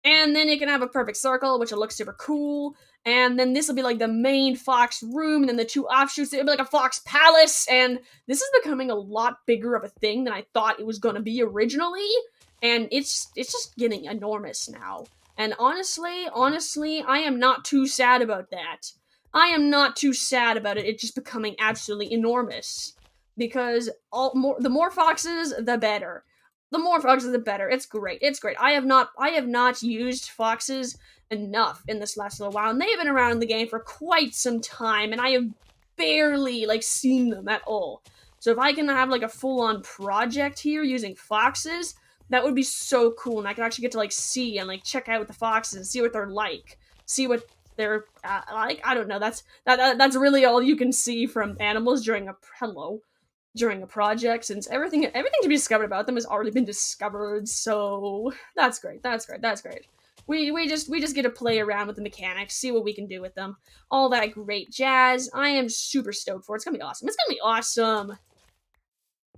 and then it can have a perfect circle, which will look super cool. And then this will be like the main fox room, and then the two offshoots, it'll be like a fox palace. And this is becoming a lot bigger of a thing than I thought it was gonna be originally. And it's just getting enormous now. And honestly, I am not too sad about that. I am not too sad about it. It's just becoming absolutely enormous because the more foxes, the better. The more foxes, the better. It's great. It's great. I have not used foxes enough in this last little while, and they have been around in the game for quite some time, and I have barely like seen them at all. So if I can have like a full-on project here using foxes, that would be so cool, and I could actually get to like see and like check out the foxes and see what they're like, see what they're like. I don't know. That's really all you can see from animals during a project, since everything to be discovered about them has already been discovered. So that's great. That's great. We just get to play around with the mechanics, see what we can do with them, all that great jazz. I am super stoked for it. It's gonna be awesome. It's gonna be awesome.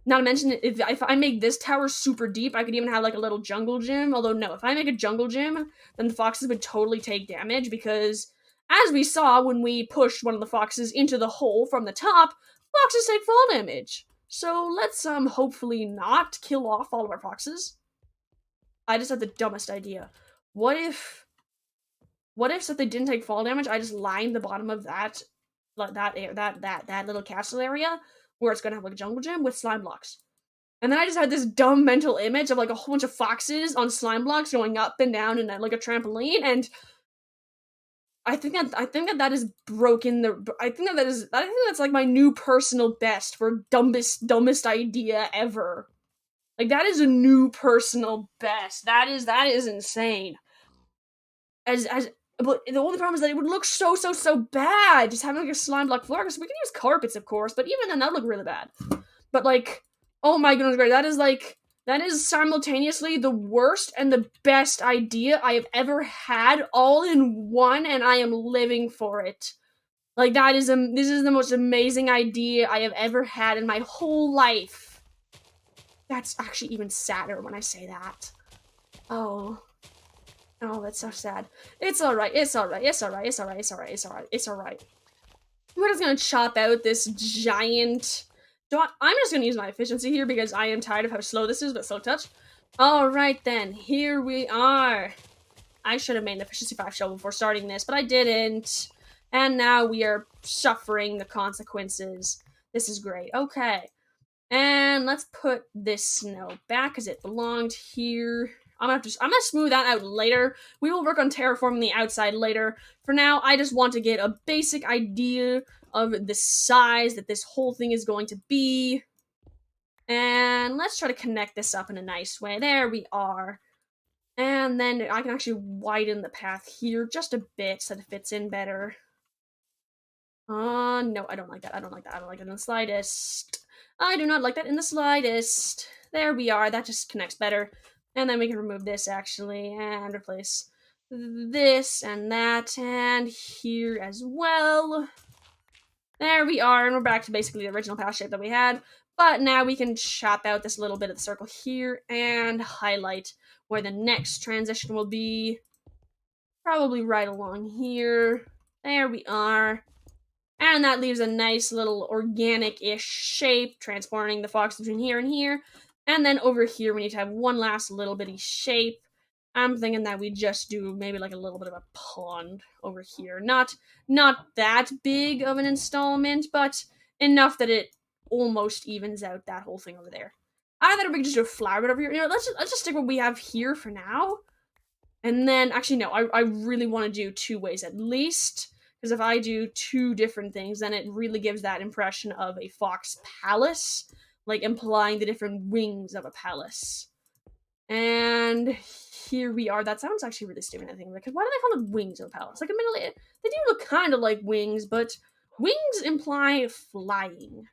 Not to mention, if I make this tower super deep, I could even have like a little jungle gym. Although no, if I make a jungle gym, then the foxes would totally take damage because, as we saw when we pushed one of the foxes into the hole from the top, foxes take fall damage. So let's hopefully not kill off all of our foxes. I just had the dumbest idea. What if so they didn't take fall damage? I just lined the bottom of that little castle area where it's gonna have like a jungle gym with slime blocks. And then I just had this dumb mental image of like a whole bunch of foxes on slime blocks going up and down and like a trampoline, and I think that is broken. I think that's like my new personal best for dumbest idea ever. Like that is a new personal best. That is insane. But the only problem is that it would look so bad just having like a slime block floor. Because we can use carpets, of course, but even then that would look really bad. But like, oh my goodness, great! That is simultaneously the worst and the best idea I have ever had, all in one, and I am living for it. Like this is the most amazing idea I have ever had in my whole life. That's actually even sadder when I say that. Oh. Oh, that's so sad. It's alright, it's alright, it's alright, it's alright, it's alright, it's alright, it's alright. We're just gonna chop out this giant... I'm just gonna use my efficiency here because I am tired of how slow this is, but slow touch. Alright then, here we are. I should have made an efficiency 5 shovel before starting this, but I didn't. And now we are suffering the consequences. This is great. Okay. And let's put this snow back because it belonged here. I'm gonna smooth that out later. We will work on terraforming the outside later. For now, I just want to get a basic idea of the size that this whole thing is going to be. And let's try to connect this up in a nice way. There we are. And then I can actually widen the path here just a bit so that it fits in better. No, I don't like that. I don't like that. I don't like it in the slightest. I do not like that in the slightest. There we are. That just connects better. And then we can remove this, actually, and replace this and that, and here as well. There we are, and we're back to basically the original path shape that we had. But now we can chop out this little bit of the circle here and highlight where the next transition will be. Probably right along here. There we are. And that leaves a nice little organic-ish shape, transporting the fox between here and here. And then over here, we need to have one last little bitty shape. I'm thinking that we just do maybe like a little bit of a pond over here. Not that big of an installment, but enough that it almost evens out that whole thing over there. I thought we could just do a flower bed over here. You know, let's just stick what we have here for now. And then, actually, no, I really want to do 2 ways at least. Because if I do 2 different things, then it really gives that impression of a fox palace, like implying the different wings of a palace. And here we are. That sounds actually really stupid, I think. Because why do they call it wings of a palace? Like, admittedly, they do look kind of like wings, but wings imply flying.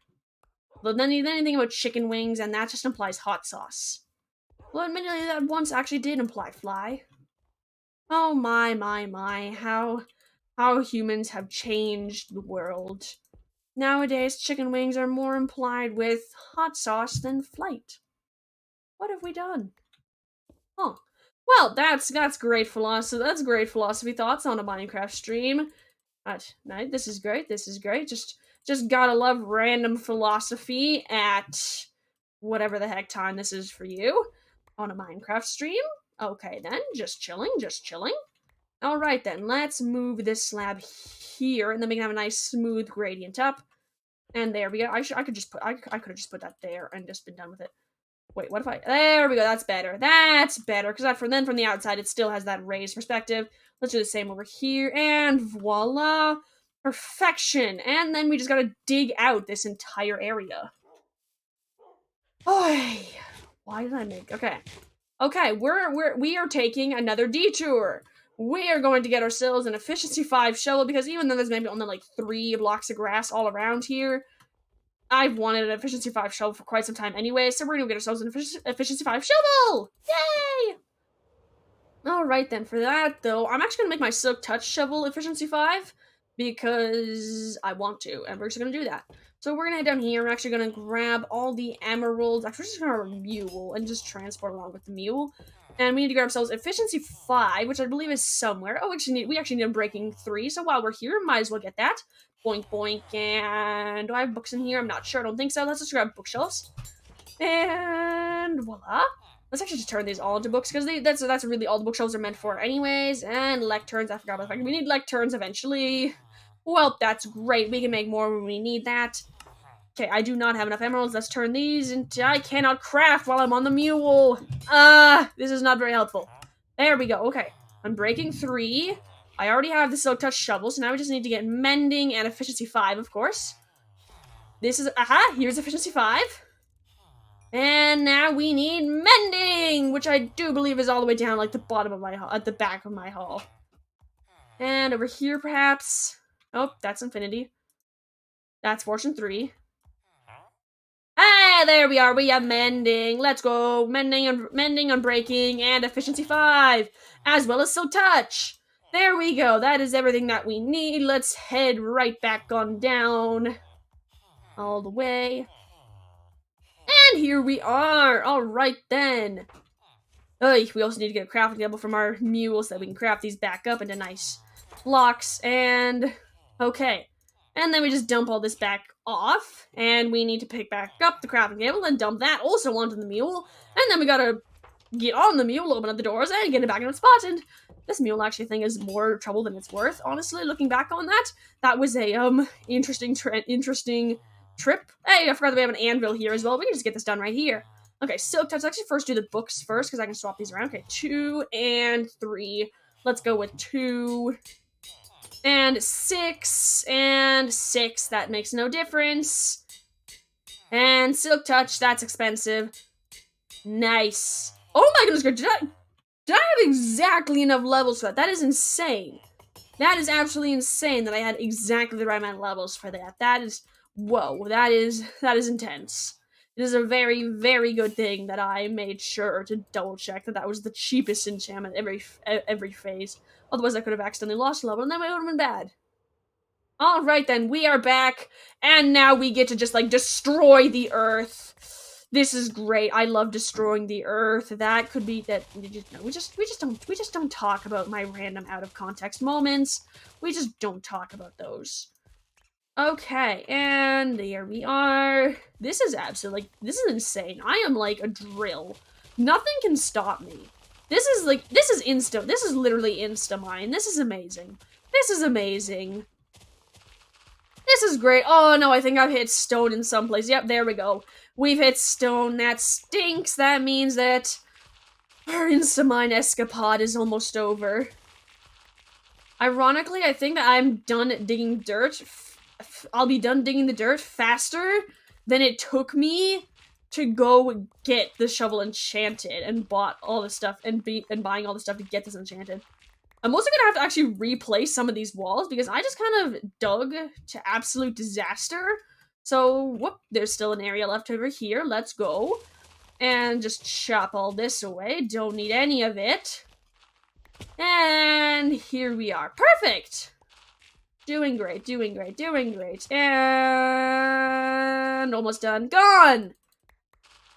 But then you think about chicken wings, and that just implies hot sauce. Well, admittedly, that once actually did imply fly. Oh my, how humans have changed the world. Nowadays, chicken wings are more implied with hot sauce than flight. What have we done? Huh. Well, that's great philosophy. That's great philosophy thoughts on a Minecraft stream. Right, this is great. This is great. Just gotta love random philosophy at whatever the heck time this is for you on a Minecraft stream. Okay then, just chilling, just chilling. All right then, let's move this slab here, and then we can have a nice smooth gradient up. And there we go. I could just put I could have just put that there and just been done with it. Wait, what if I? There we go. That's better. That's better because from the outside it still has that raised perspective. Let's do the same over here, and voila, perfection. And then we just gotta dig out this entire area. Oh, why did I make? Okay, okay. We are taking another detour. We are going to get ourselves an efficiency 5 shovel because even though there's maybe only like 3 blocks of grass all around here, I've wanted an efficiency 5 shovel for quite some time anyway, so we're gonna get ourselves an efficiency 5 shovel! Yay! Alright then, for that though, I'm actually gonna make my silk touch shovel efficiency 5 because I want to, and we're just gonna do that. So we're gonna head down here, we're actually gonna grab all the emeralds, actually we're just gonna grab a mule and just transport along with the mule. And we need to grab ourselves efficiency 5, which I believe is somewhere. Oh, we actually need a breaking 3, so while we're here, might as well get that. Boink, boink, and do I have books in here? I'm not sure, I don't think so. Let's just grab bookshelves. And voila. Let's actually just turn these all into books, because that's really all the bookshelves are meant for anyways. And lecterns, I forgot about the fact we need lecterns eventually. Well, that's great. We can make more when we need that. Okay, I do not have enough emeralds. Let's turn these into... I cannot craft while I'm on the mule. This is not very helpful. There we go. Okay, I'm breaking 3. I already have the silk touch shovel, so now we just need to get mending and efficiency 5, of course. This is... Aha! Here's efficiency 5. And now we need mending, which I do believe is all the way down, like, the bottom of my hall, at the back of my hall. And over here, perhaps... Oh, that's infinity. That's fortune 3. Ah, there we are. We have mending. Let's go. Mending, unbreaking, and efficiency 5, as well as silk touch. There we go. That is everything that we need. Let's head right back on down. All the way. And here we are. All right then. We also need to get a crafting table from our mules so that we can craft these back up into nice blocks. And okay. And then we just dump all this back off. And we need to pick back up the crafting table and dump that also onto the mule. And then we gotta get on the mule, open up the doors, and get it back in its spot. And this mule actually I think is more trouble than it's worth. Honestly, looking back on that, that was a interesting trip. Hey, I forgot that we have an anvil here as well. We can just get this done right here. Okay, silk touch. Let's actually first do the books first because I can swap these around. Okay, 2 and 3. Let's go with 2 and 6 and 6. That makes no difference. And silk touch. That's expensive. Nice. Oh my goodness, did I have exactly enough levels for that? That is insane. That is absolutely insane that I had exactly the right amount of levels for that. That is, whoa, that is intense. It is a very, very good thing that I made sure to double check that that was the cheapest enchantment every phase. Otherwise I could have accidentally lost a level and that would have been bad. Alright then, we are back, and now we get to just, like, destroy the earth. This is great. I love destroying the earth. That could be that. We just don't talk about my random out of context moments. We just don't talk about those. Okay, and there we are. This is absolutely, this is insane. I am like a drill. Nothing can stop me. This is literally insta-mine. This is amazing. This is amazing. This is great. Oh no, I think I've hit stone in some place. Yep, there we go. We've hit stone. That stinks. That means that our insta-mine escapade is almost over. Ironically, I think that I'm done digging dirt. I'll be done digging the dirt faster than it took me to go get the shovel enchanted and bought all the stuff and buying all the stuff to get this enchanted. I'm also gonna have to actually replace some of these walls because I just kind of dug to absolute disaster. So, whoop, there's still an area left over here. Let's go. And just chop all this away. Don't need any of it. And here we are. Perfect! Doing great, doing great, doing great. And almost done. Gone!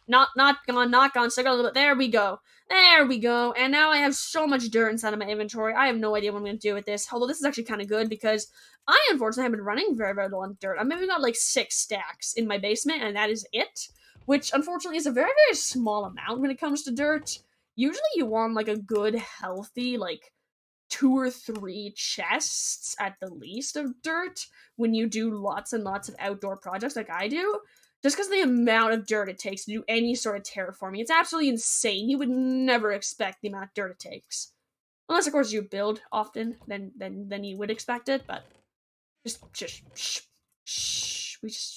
Not gone, not gone. Still got a little bit. There we go. There we go. And now I have so much dirt inside of my inventory. I have no idea what I'm going to do with this. Although this is actually kind of good because I, unfortunately, have been running very, very low on dirt. I've maybe got like 6 stacks in my basement, and that is it. Which, unfortunately, is a very, very small amount when it comes to dirt. Usually you want like a good, healthy, like 2 or 3 chests at the least of dirt when you do lots and lots of outdoor projects like I do. Just because of the amount of dirt it takes to do any sort of terraforming. It's absolutely insane. You would never expect the amount of dirt it takes. Unless, of course, you build often, then you would expect it, but just shh. We just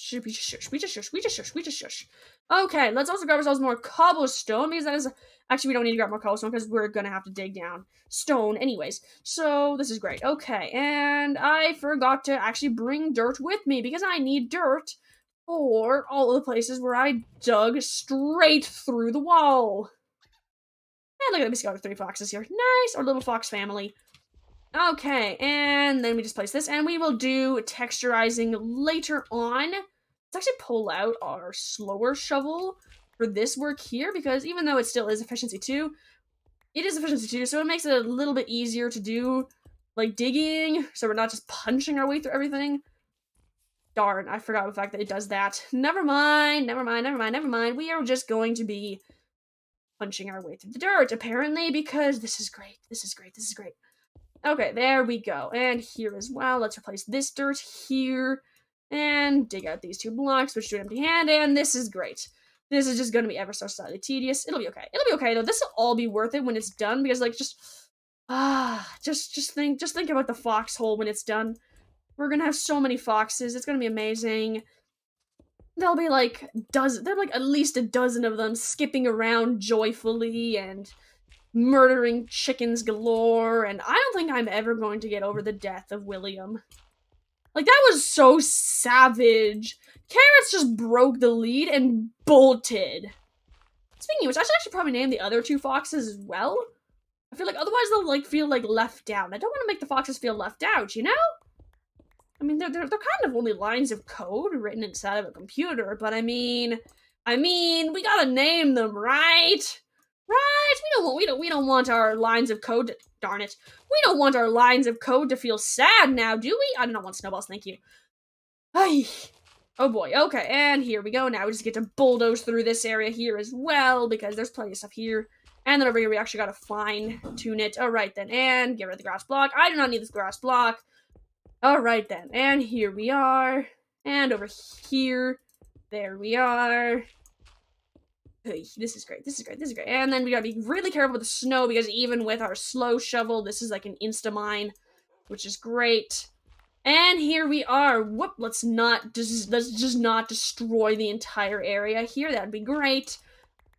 shush. Okay, let's also grab ourselves more cobblestone, because that is... Actually, we don't need to grab more cobblestone, because we're gonna have to dig down stone anyways. So, this is great. Okay, and I forgot to actually bring dirt with me, because I need dirt for all the places where I dug straight through the wall. And look at that, we just got 3 foxes here. Nice, our little fox family. Okay, and then we just place this, and we will do texturizing later on. Let's actually pull out our slower shovel for this work here, because even though it still is efficiency 2, it is efficiency 2, so it makes it a little bit easier to do, like, digging, so we're not just punching our way through everything. Darn, I forgot the fact that it does that. Never mind. We are just going to be punching our way through the dirt, apparently, because this is great. Okay, there we go. And here as well. Let's replace this dirt here. And dig out these 2 blocks, which do an empty hand, and this is great. This is just gonna be ever so slightly tedious. It'll be okay. It'll be okay, though. This will all be worth it when it's done, because, like, just think about the foxhole when it's done. We're gonna have so many foxes. It's gonna be amazing. There'll be like at least a dozen of them skipping around joyfully and murdering chickens galore, and I don't think I'm ever going to get over the death of William. Like, that was so savage. Carrots just broke the lead and bolted. Speaking of which, I should actually probably name the other 2 foxes as well. I feel like otherwise they'll like feel like left out. I don't want to make the foxes feel left out, you know? I mean, they're kind of only lines of code written inside of a computer, but I mean, we gotta name them, right? Right? We don't want our lines of code to, darn it. We don't want our lines of code to feel sad now, do we? I do not want snowballs, thank you. Ay. Oh boy, okay, and here we go. Now we just get to bulldoze through this area here as well, because there's plenty of stuff here. And then over here we actually gotta fine tune it. Alright then, and get rid of the grass block. I do not need this grass block. Alright then, and here we are. And over here, there we are. Hey, this is great. And then we gotta be really careful with the snow, because even with our slow shovel, this is like an insta-mine, which is great. And here we are. Whoop, let's just not destroy the entire area here. That'd be great.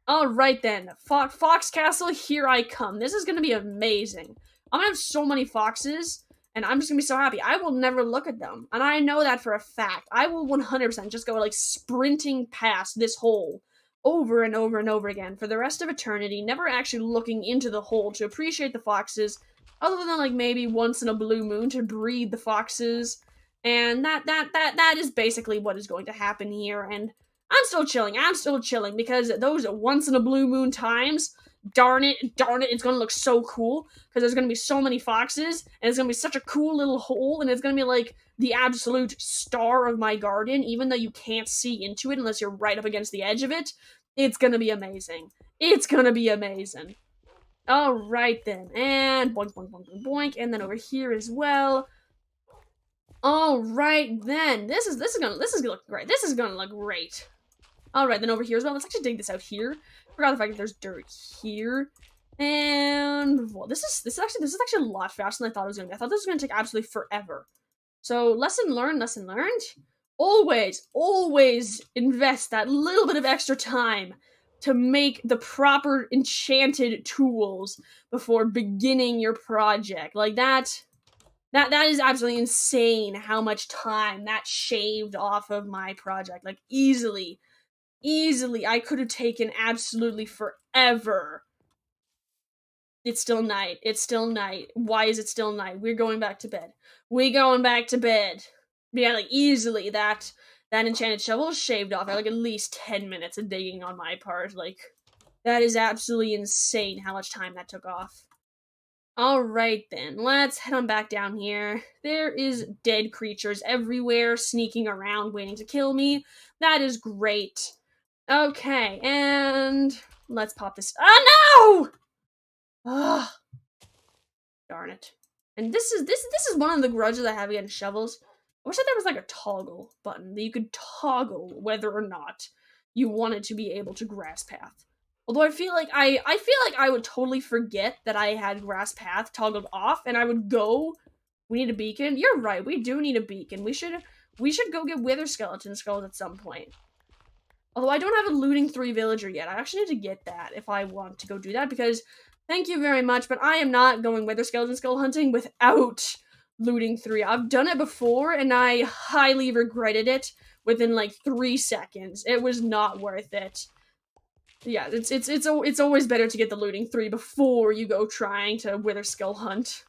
Alright then, Fox Castle, here I come. This is gonna be amazing. I'm gonna have so many foxes, and I'm just gonna be so happy. I will never look at them, and I know that for a fact. I will 100% just go, like, sprinting past this hole over and over and over again for the rest of eternity, never actually looking into the hole to appreciate the foxes, other than, like, maybe once in a blue moon to breed the foxes. And that is basically what is going to happen here, and I'm still chilling, because those once in a blue moon times, darn it, it's gonna look so cool, because there's gonna be so many foxes, and it's gonna be such a cool little hole, and it's gonna be like the absolute star of my garden, even though you can't see into it unless you're right up against the edge of it. It's gonna be amazing. Alright then, and boink, boink, boink, boink, boink, and then over here as well. Alright then, this is gonna look great. Alright, then over here as well. Let's actually dig this out here. Forgot the fact that there's dirt here. And well, this is actually a lot faster than I thought it was gonna be. I thought this was gonna take absolutely forever. So lesson learned. Always invest that little bit of extra time to make the proper enchanted tools before beginning your project. Like that is absolutely insane how much time that shaved off of my project. Like, easily, I could have taken absolutely forever It's still night. It's still night. Why is it still night? We're going back to bed. We going back to bed. Yeah, like, easily, that enchanted shovel is shaved off. I like, at least 10 minutes of digging on my part. Like, that is absolutely insane how much time that took off. Alright then, let's head on back down here. There is dead creatures everywhere, sneaking around, waiting to kill me. That is great. Okay, and let's pop this. Oh no! Ugh. Darn it. And this is one of the grudges I have against shovels. I wish that there was like a toggle button that you could toggle whether or not you wanted to be able to grass path. Although I feel like I would totally forget that I had grass path toggled off, and I would go. We need a beacon. You're right. We do need a beacon. We should go get wither skeleton skulls at some point. Although I don't have a looting 3 villager yet. I actually need to get that if I want to go do that, because thank you very much, but I am not going wither skeleton skull hunting without looting 3. I've done it before, and I highly regretted it within like 3 seconds. It was not worth it. Yeah, it's always better to get the looting 3 before you go trying to wither skull hunt.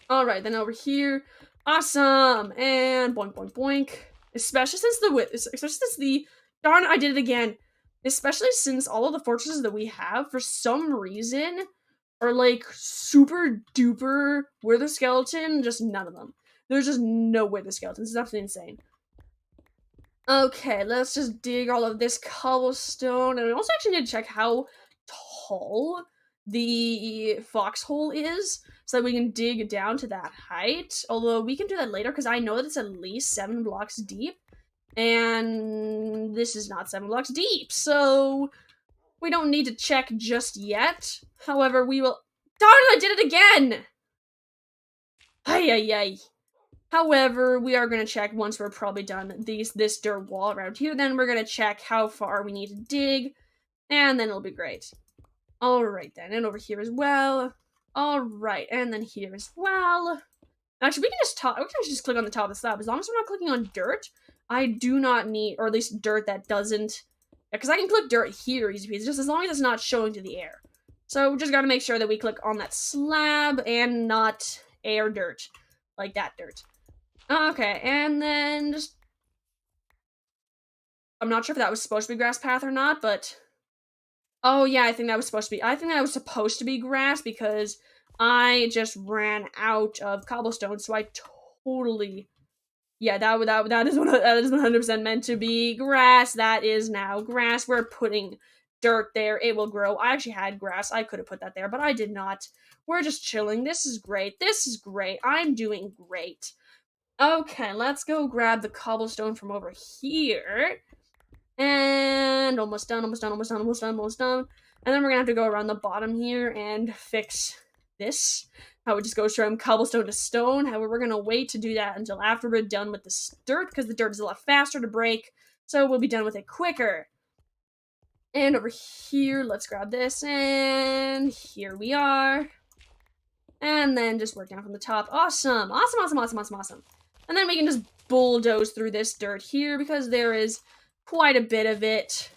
Alright, then over here. Awesome! And boink, boink, boink. Especially since the darn, I did it again. Especially since all of the fortresses that we have, for some reason, are like super duper wither skeleton, just none of them. There's just no wither skeletons. It's absolutely insane. Okay, let's just dig all of this cobblestone. And we also actually need to check how tall the foxhole is, so that we can dig down to that height. Although we can do that later, because I know that it's at least 7 blocks deep. And this is not 7 blocks deep, so we don't need to check just yet. However, we will— darn it, I did it again! Ay, ay, ay. However, we are going to check once we're probably done this dirt wall around here. Then we're going to check how far we need to dig, and then it'll be great. Alright then, and over here as well. Alright, and then here as well. Actually, we can just click on the top of the slab. As long as we're not clicking on dirt, I do not need— or at least dirt that doesn't— because I can click dirt here easy peasy, just as long as it's not showing to the air. So we just gotta make sure that we click on that slab and not air dirt. Like that dirt. Okay, and then just— I'm not sure if that was supposed to be grass path or not, but— oh yeah, I think that was supposed to be grass, because I just ran out of cobblestone, so I totally— yeah, that is 100% meant to be grass. That is now grass. We're putting dirt there. It will grow. I actually had grass. I could have put that there, but I did not. We're just chilling. This is great. This is great. I'm doing great. Okay, let's go grab the cobblestone from over here. And almost done, almost done, almost done, almost done, almost done. And then we're gonna have to go around the bottom here and fix this. How it just goes from cobblestone to stone. However, we're gonna wait to do that until after we're done with this dirt, because the dirt is a lot faster to break, so we'll be done with it quicker. And over here, let's grab this, and here we are. And then just work down from the top. Awesome, awesome, awesome, awesome, awesome, awesome. And then we can just bulldoze through this dirt here, because there is quite a bit of it.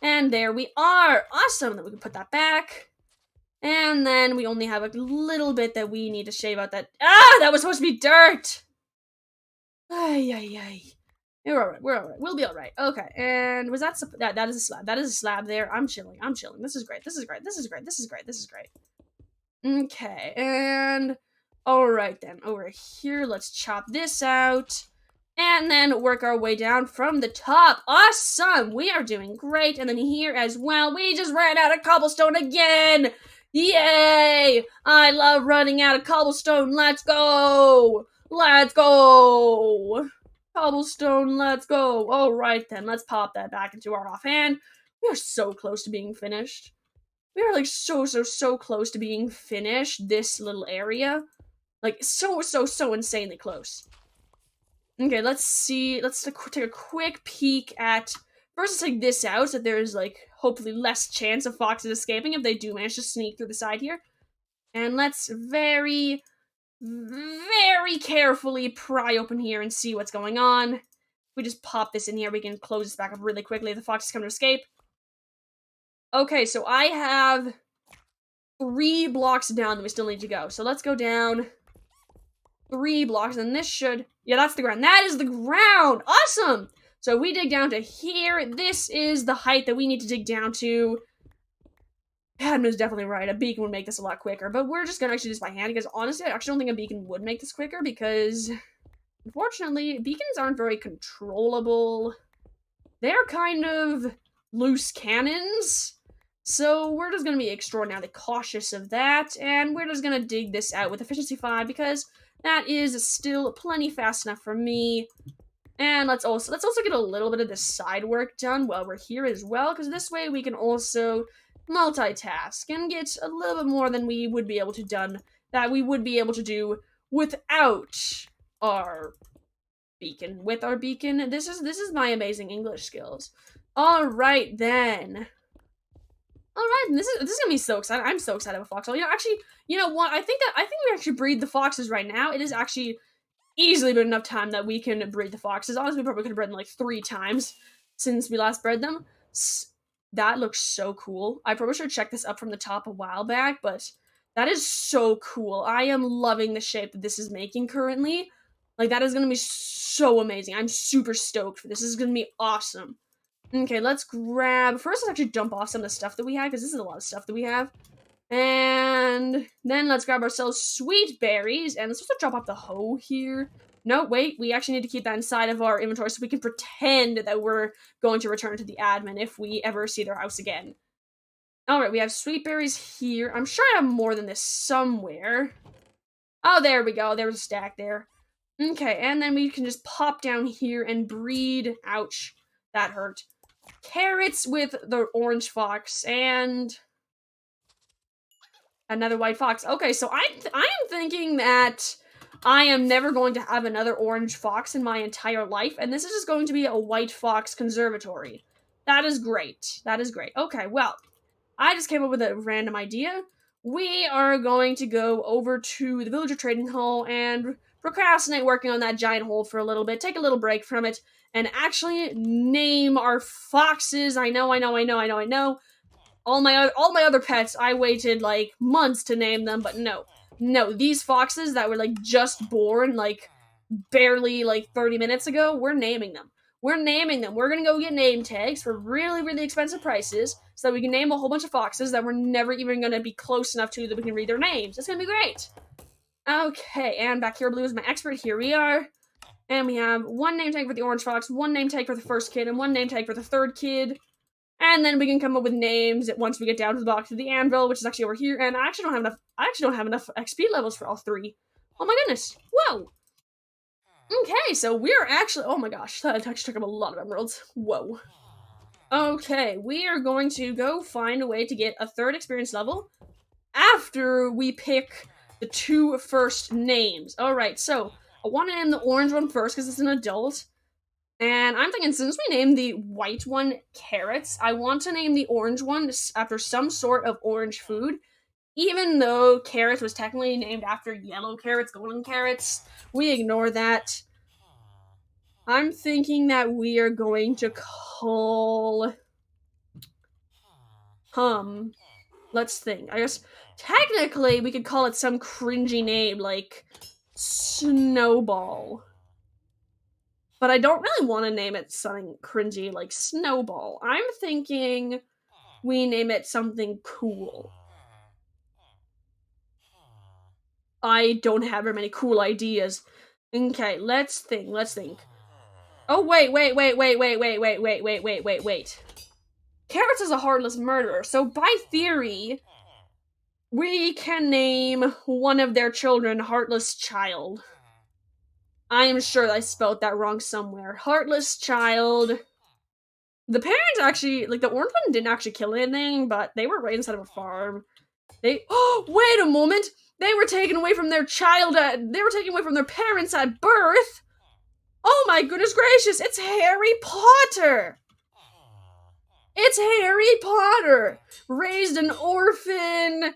And there we are. Awesome. Then we can put that back. And then we only have a little bit that we need to shave out that— ah, that was supposed to be dirt. Ay, ay, ay. We're alright. We're alright. We'll be alright. Okay. And was that is a slab. That is a slab there. I'm chilling. I'm chilling. This is great. This is great. This is great. This is great. This is great. Okay. And alright then. Over here, let's chop this out. And then work our way down from the top. Awesome! We are doing great. And then here as well, we just ran out of cobblestone again! Yay! I love running out of cobblestone. Let's go! Let's go! Cobblestone, let's go. Alright then, let's pop that back into our offhand. We are so close to being finished. We are like so close to being finished, this little area. Like so insanely close. Okay, let's see. Let's take a quick peek at— first, let's take this out so that there's, like, hopefully less chance of foxes escaping if they do manage to sneak through the side here. And let's very carefully pry open here and see what's going on. If we just pop this in here, we can close this back up really quickly if the foxes come to escape. Okay, so I have 3 blocks down that we still need to go. So let's go down 3 blocks, and this should... Yeah, that's the ground. That is the ground! Awesome! So we dig down to here. This is the height that we need to dig down to. Admin's definitely right. A beacon would make this a lot quicker, but we're just gonna actually do this by hand, because honestly, I actually don't think a beacon would make this quicker, because unfortunately, beacons aren't very controllable. They're kind of loose cannons. So we're just going to be extraordinarily cautious of that, and we're just going to dig this out with efficiency 5, because that is still plenty fast enough for me. And let's also get a little bit of the side work done while we're here as well, because this way we can also multitask and get a little bit more than we would be able to do without our beacon. With our beacon, this is my amazing English skills. All right then. All right, this is gonna be so exciting. I'm so excited about foxhole. You know what? I think we actually breed the foxes right now. It is actually easily been enough time that we can breed the foxes. Honestly, we probably could have bred them like 3 times since we last bred them. That looks so cool. I probably should have checked this up from the top a while back, but that is so cool. I am loving the shape that this is making currently. Like, that is gonna be so amazing. I'm super stoked for this. This is gonna be awesome. Okay, let's grab... First, let's actually dump off some of the stuff that we have, because this is a lot of stuff that we have. And then let's grab ourselves sweet berries, and let's also drop off the hoe here. No, wait, we actually need to keep that inside of our inventory so we can pretend that we're going to return to the admin if we ever see their house again. Alright, we have sweet berries here. I'm sure I have more than this somewhere. Oh, there we go. There's a stack there. Okay, and then we can just pop down here and breed. Ouch, that hurt. Carrots with the orange fox and another white fox. Okay, so I am thinking that I am never going to have another orange fox in my entire life, and this is just going to be a white fox conservatory. That is great. That is great. Okay, well, I just came up with a random idea. We are going to go over to the villager trading hall and procrastinate working on that giant hole for a little bit, take a little break from it, and actually name our foxes. I know. All my other pets, I waited like months to name them, but no, these foxes that were like just born, like barely like 30 minutes ago, we're naming them. We're gonna go get name tags for really, really expensive prices so that we can name a whole bunch of foxes that we're never even gonna be close enough to that we can read their names. It's gonna be great. Okay, and back here, Blue is my expert. Here we are. And we have 1 name tag for the orange fox, 1 name tag for the first kid, and 1 name tag for the third kid. And then we can come up with names once we get down to the box of the anvil, which is actually over here. And I actually don't have enough XP levels for all 3. Oh my goodness. Whoa. Okay, so we're actually... Oh my gosh, that actually took up a lot of emeralds. Whoa. Okay, we are going to go find a way to get a 3rd experience level after we pick the 2 first names. Alright, so I want to name the orange one first because it's an adult. And I'm thinking, since we named the white one carrots, I want to name the orange one after some sort of orange food. Even though carrots was technically named after yellow carrots, golden carrots, we ignore that. I'm thinking that we are going to call... Let's think. I guess, technically, we could call it some cringy name, like Snowball. But I don't really want to name it something cringy like Snowball. I'm thinking we name it something cool. I don't have very many cool ideas. Okay, let's think. Oh, wait. Carrots is a heartless murderer, so by theory, we can name one of their children Heartless Child. I am sure I spelled that wrong somewhere. Heartless Child. The parents actually, like, the orange one didn't actually kill anything, but they were right inside of a farm. Oh, wait a moment! They were taken away from their parents at birth! Oh my goodness gracious, it's Harry Potter! It's Harry Potter! Raised an orphan!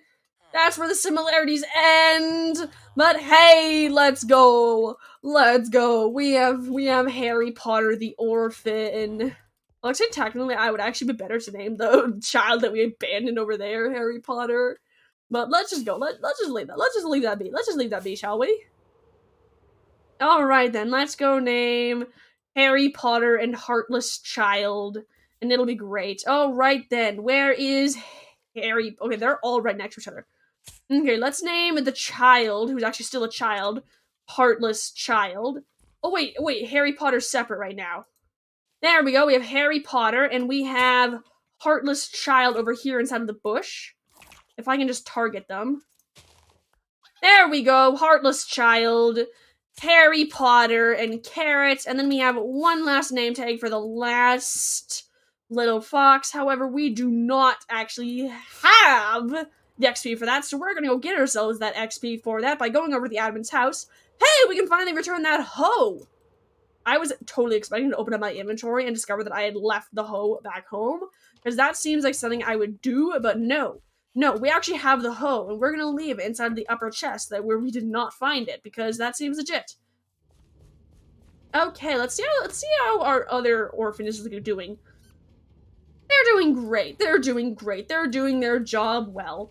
That's where the similarities end! But hey, let's go! We have Harry Potter the orphan. Well, actually, technically, I would actually be better to name the child that we abandoned over there Harry Potter. But let's just go. Let's just leave that. Let's just leave that be. Let's just leave that be, shall we? Alright then, let's go name Harry Potter and Heartless Child. And it'll be great. Alright then, where is Harry? Okay, they're all right next to each other. Okay, let's name the child, who's actually still a child, Heartless Child. Oh, wait, Harry Potter's separate right now. There we go, we have Harry Potter, and we have Heartless Child over here inside of the bush. If I can just target them. There we go, Heartless Child, Harry Potter, and Carrot, and then we have one last name tag for the last little fox. However, we do not actually have the XP for that, so we're gonna go get ourselves that XP for that by going over to the admin's house. Hey, we can finally return that hoe! I was totally expecting to open up my inventory and discover that I had left the hoe back home, because that seems like something I would do, but no. No, we actually have the hoe, and we're gonna leave it inside of the upper chest where we did not find it, because that seems legit. Okay, let's see how our other orphanages are doing. They're doing great. They're doing great. They're doing their job well.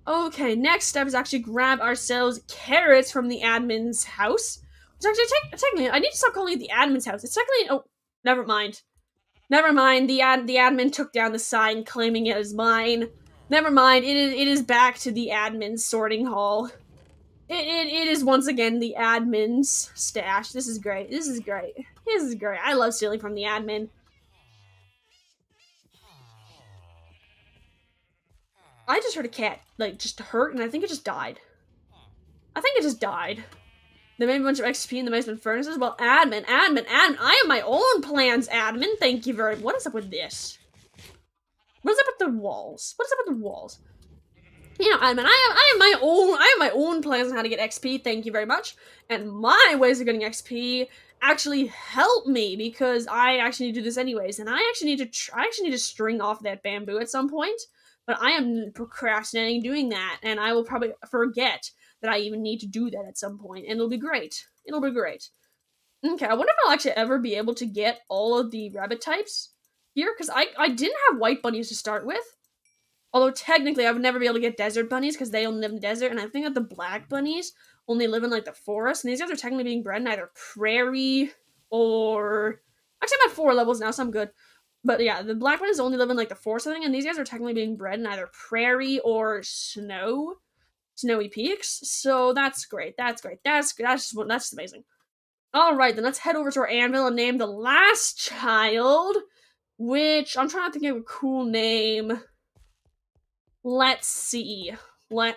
Okay, next step is actually grab ourselves carrots from the admin's house. Which actually, technically, I need to stop calling it the admin's house. It's technically, oh, never mind. Never mind, the admin took down the sign claiming it as mine. Never mind, it is back to the admin's sorting hall. It is once again the admin's stash. This is great. This is great. This is great. I love stealing from the admin. I just heard a cat, like, just hurt, and I think it just died. I think it just died. They made a bunch of XP in the basement furnaces. Well, admin. I have my own plans, admin. Thank you very much. What is up with this? What is up with the walls? What is up with the walls? You know, admin, I have my own plans on how to get XP. Thank you very much. And my ways of getting XP actually help me because I actually need to do this anyways. And I actually need to string off that bamboo at some point. But I am procrastinating doing that, and I will probably forget that I even need to do that at some point, and it'll be great. It'll be great. Okay, I wonder if I'll actually ever be able to get all of the rabbit types here, because I didn't have white bunnies to start with. Although technically I would never be able to get desert bunnies because they only live in the desert, and I think that the black bunnies only live in like the forest, and these guys are technically being bred in either prairie or... Actually, I'm at 4 levels now, so I'm good. But yeah, the black bunnies only live in like the forest thing, and these guys are technically being bred in either prairie or snowy peaks. So that's great. That's great. That's amazing. All right, then let's head over to our anvil and name the last child, which I'm trying to think of a cool name. Let's see. I'm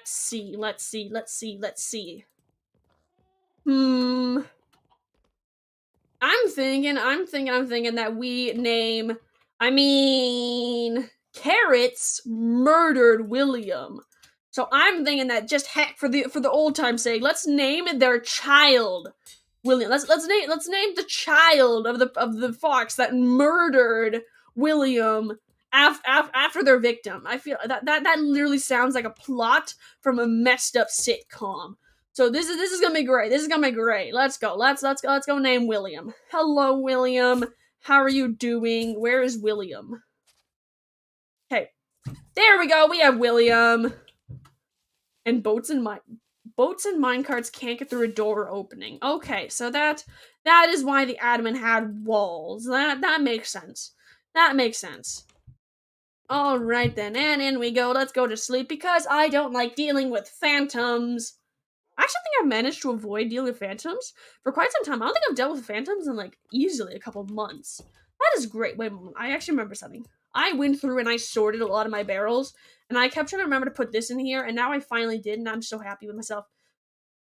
thinking that we name, Carrots murdered William. So I'm thinking that just heck for the old time's sake, let's name their child William. Let's name the child of the fox that murdered William after their victim. I feel that literally sounds like a plot from a messed up sitcom. So this is gonna be great. This is gonna be great. Let's go. Let's go name William. Hello, William. How are you doing? Where is William? Okay. There we go. We have William. And boats and minecarts can't get through a door opening. Okay, so that is why the admin had walls. That makes sense. That makes sense. Alright then, and in we go. Let's go to sleep because I don't like dealing with phantoms. I actually think I've managed to avoid dealing with phantoms for quite some time. I don't think I've dealt with phantoms in like easily a couple months. That is great. Wait a moment. I actually remember something. I went through and I sorted a lot of my barrels, and I kept trying to remember to put this in here, and now I finally did, and I'm so happy with myself.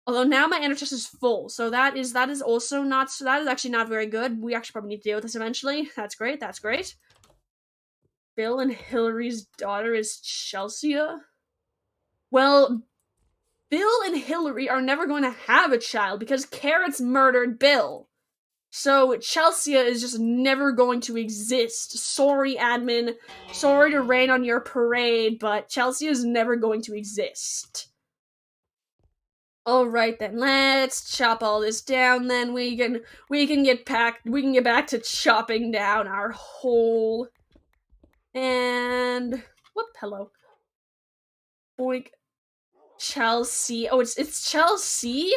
Although now my ender chest is full, so that is also not, so that is actually not very good. We actually probably need to deal with this eventually. That's great. That's great. Bill and Hillary's daughter is Chelsea. Well, Bill and Hillary are never going to have a child because Carrots murdered Bill. So Chelsea is just never going to exist. Sorry, admin. Sorry to rain on your parade, but Chelsea is never going to exist. Alright then, let's chop all this down then. We can get back to chopping down our whole. And whoop, hello. Boink. Chelsea. Oh, it's Chelsea?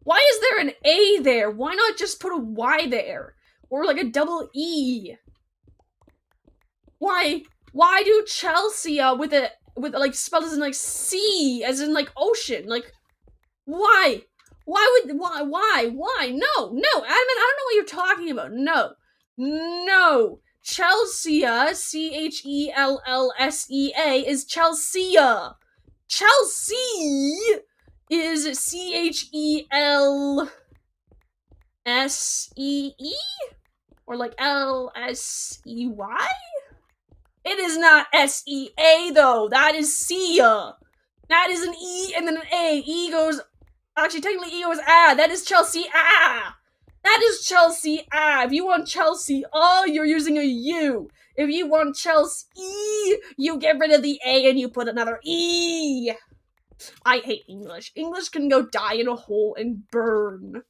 Why is there an A there? Why not just put a Y there? Or like a double E? Why do Chelsea with like spelled as in like C as in like ocean? Like why? Why? No, Admin, I don't know what you're talking about. No. Chelsea, Chellsea is Chelsea. Chelsea is ChelSee or like Lsey. It is not SEA though. That is Sia. That is an E and then an A. E goes. Actually, technically, E goes ah. That is Chelsea ah. That is Chelsea ah. If you want Chelsea, oh, you're using a U. If you want Chelsea, you get rid of the A and you put another E. I hate English. English can go die in a hole and burn.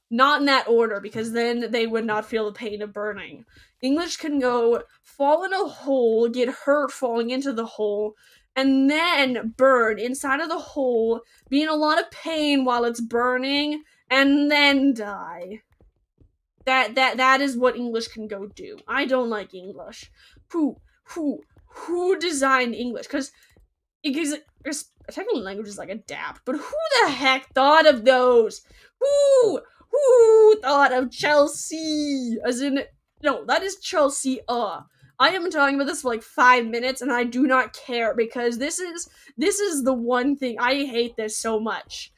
Not in that order, because then they would not feel the pain of burning. English can go fall in a hole, get hurt falling into the hole, and then burn inside of the hole, be in a lot of pain while it's burning, and then die. That is what English can go do. I don't like English. Who designed English? Because technically languages like adapt, but who the heck thought of those? Who thought of Chelsea? As in, no, that is Chelsea. I have been talking about this for like 5 minutes, and I do not care because this is the one thing I hate this so much.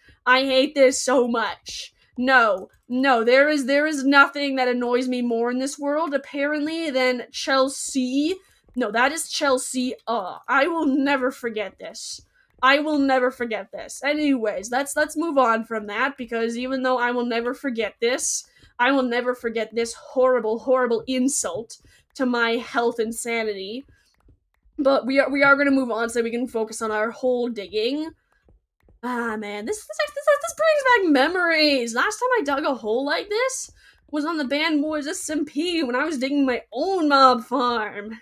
No, there is nothing that annoys me more in this world apparently than Chelsea. No, that is Chelsea. I will never forget this. Anyways, let's move on from that, because even though I will never forget this horrible insult to my health and sanity. But we are gonna move on so we can focus on our hole digging. Ah man, this brings back memories. Last time I dug a hole like this was on the Band Boys SMP when I was digging my own mob farm.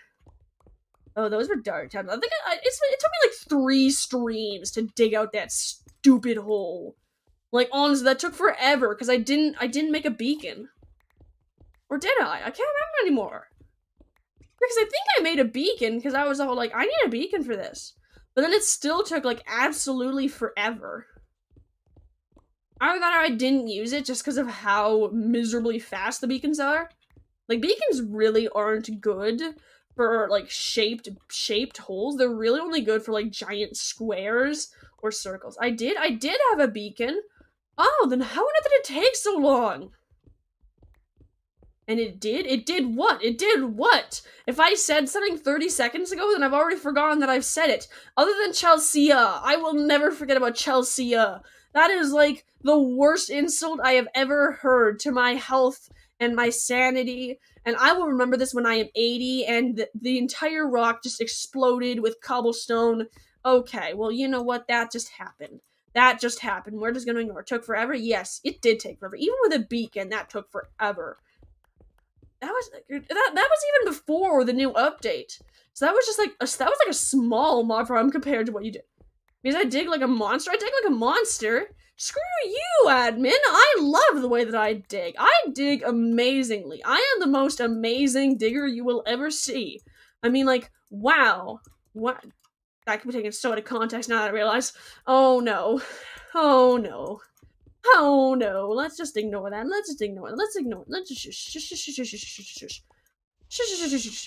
Oh, those were dark times. I think it took me like 3 streams to dig out that stupid hole. Like honestly, that took forever because I didn't make a beacon. Or did I? I can't remember anymore. Because I think I made a beacon because I was all like, I need a beacon for this. But then it still took like absolutely forever. Either that or I didn't use it just because of how miserably fast the beacons are. Like beacons really aren't good for like shaped holes. They're really only good for like giant squares or circles. I did have a beacon. Oh, then how did it take so long? And it did what? If I said something 30 seconds ago, then I've already forgotten that I've said it. Other than Chelsea, I will never forget about Chelsea. That is like the worst insult I have ever heard to my health and my sanity. And I will remember this when I am 80 and the entire rock just exploded with cobblestone. Okay, well, you know what? That just happened. We're just gonna ignore it. Took forever? Yes, it did take forever. Even with a beacon, that took forever. That was even before the new update. So that was just like a small mod farm compared to what you did. Because I dig like a monster. Screw you, admin. I love the way that I dig. I dig amazingly. I am the most amazing digger you will ever see. I mean, like, wow. What? That could be taken so out of context now that I realize. Oh no. Let's just ignore that.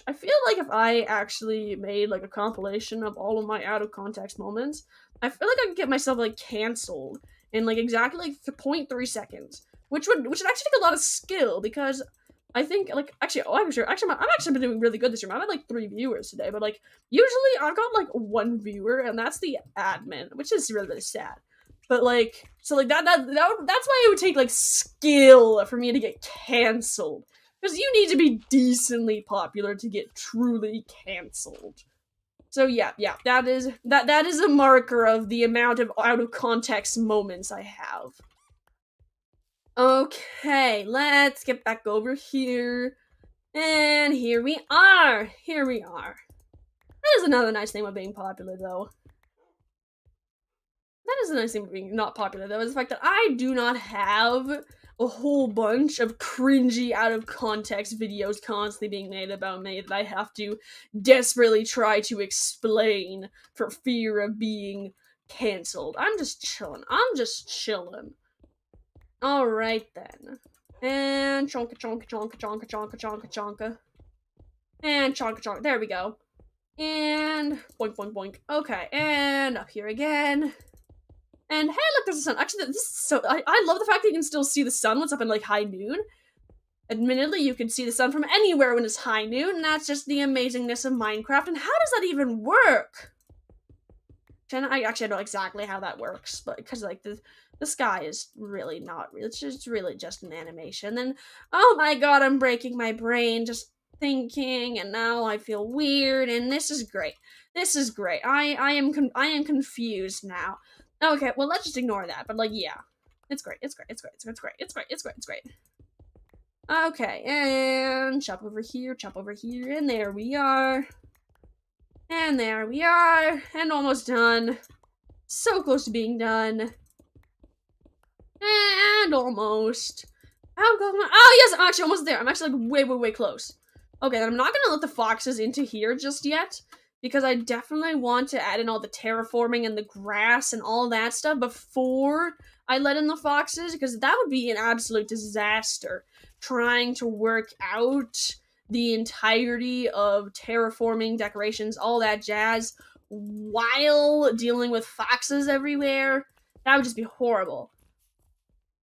I feel like if I actually made like a compilation of all of my out of context moments, I feel like I could get myself like canceled in like exactly like 0.3 seconds, which would actually take a lot of skill because I think like I'm actually been doing really good this year. I've had like 3 viewers today, but like usually I've got like 1 viewer and that's the admin, which is really sad. But like, so like that's why it would take like skill for me to get canceled. Because you need to be decently popular to get truly canceled. So yeah, that is a marker of the amount of out of context moments I have. Okay, let's get back over here. And here we are. That is another nice thing about being popular though. That is a nice thing about being not popular, though, is the fact that I do not have a whole bunch of cringy, out of context videos constantly being made about me that I have to desperately try to explain for fear of being cancelled. I'm just chilling. Alright then. And chonka chonka chonka chonka chonka chonka chonka. And chonka chonka. There we go. And boink boink boink. Okay, and up here again. And hey, look, there's the sun. Actually, this is so. I love the fact that you can still see the sun once up in like high noon. Admittedly, you can see the sun from anywhere when it's high noon, and that's just the amazingness of Minecraft. And how does that even work? I actually don't know exactly how that works, but because like the sky is really not real. It's just really just an animation. And oh my god, I'm breaking my brain just thinking, and now I feel weird. And this is great. This is great. I am confused now. Okay, well let's just ignore that. But like, yeah, it's great. It's great. It's great. It's great. It's great. It's great. It's great. Okay, and chop over here, and there we are. And there we are, and almost done. So close to being done. And almost. Oh yes, I'm actually almost there. I'm actually like way, way, way close. Okay, then I'm not gonna let the foxes into here just yet, because I definitely want to add in all the terraforming and the grass and all that stuff before I let in the foxes, because that would be an absolute disaster trying to work out the entirety of terraforming, decorations, all that jazz, while dealing with foxes everywhere. That would just be horrible.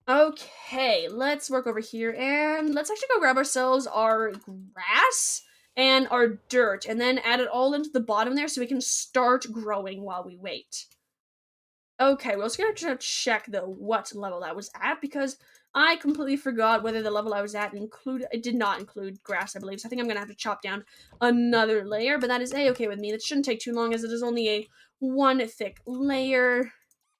Okay, let's work over here, and let's actually go grab ourselves our grass and our dirt, and then add it all into the bottom there so we can start growing while we wait. Okay, we're also gonna check, though, what level that was at, because I completely forgot whether the level I was at it did not include grass, I believe, so I think I'm gonna have to chop down another layer, but that is a-okay with me. That shouldn't take too long, as it is only a one thick layer.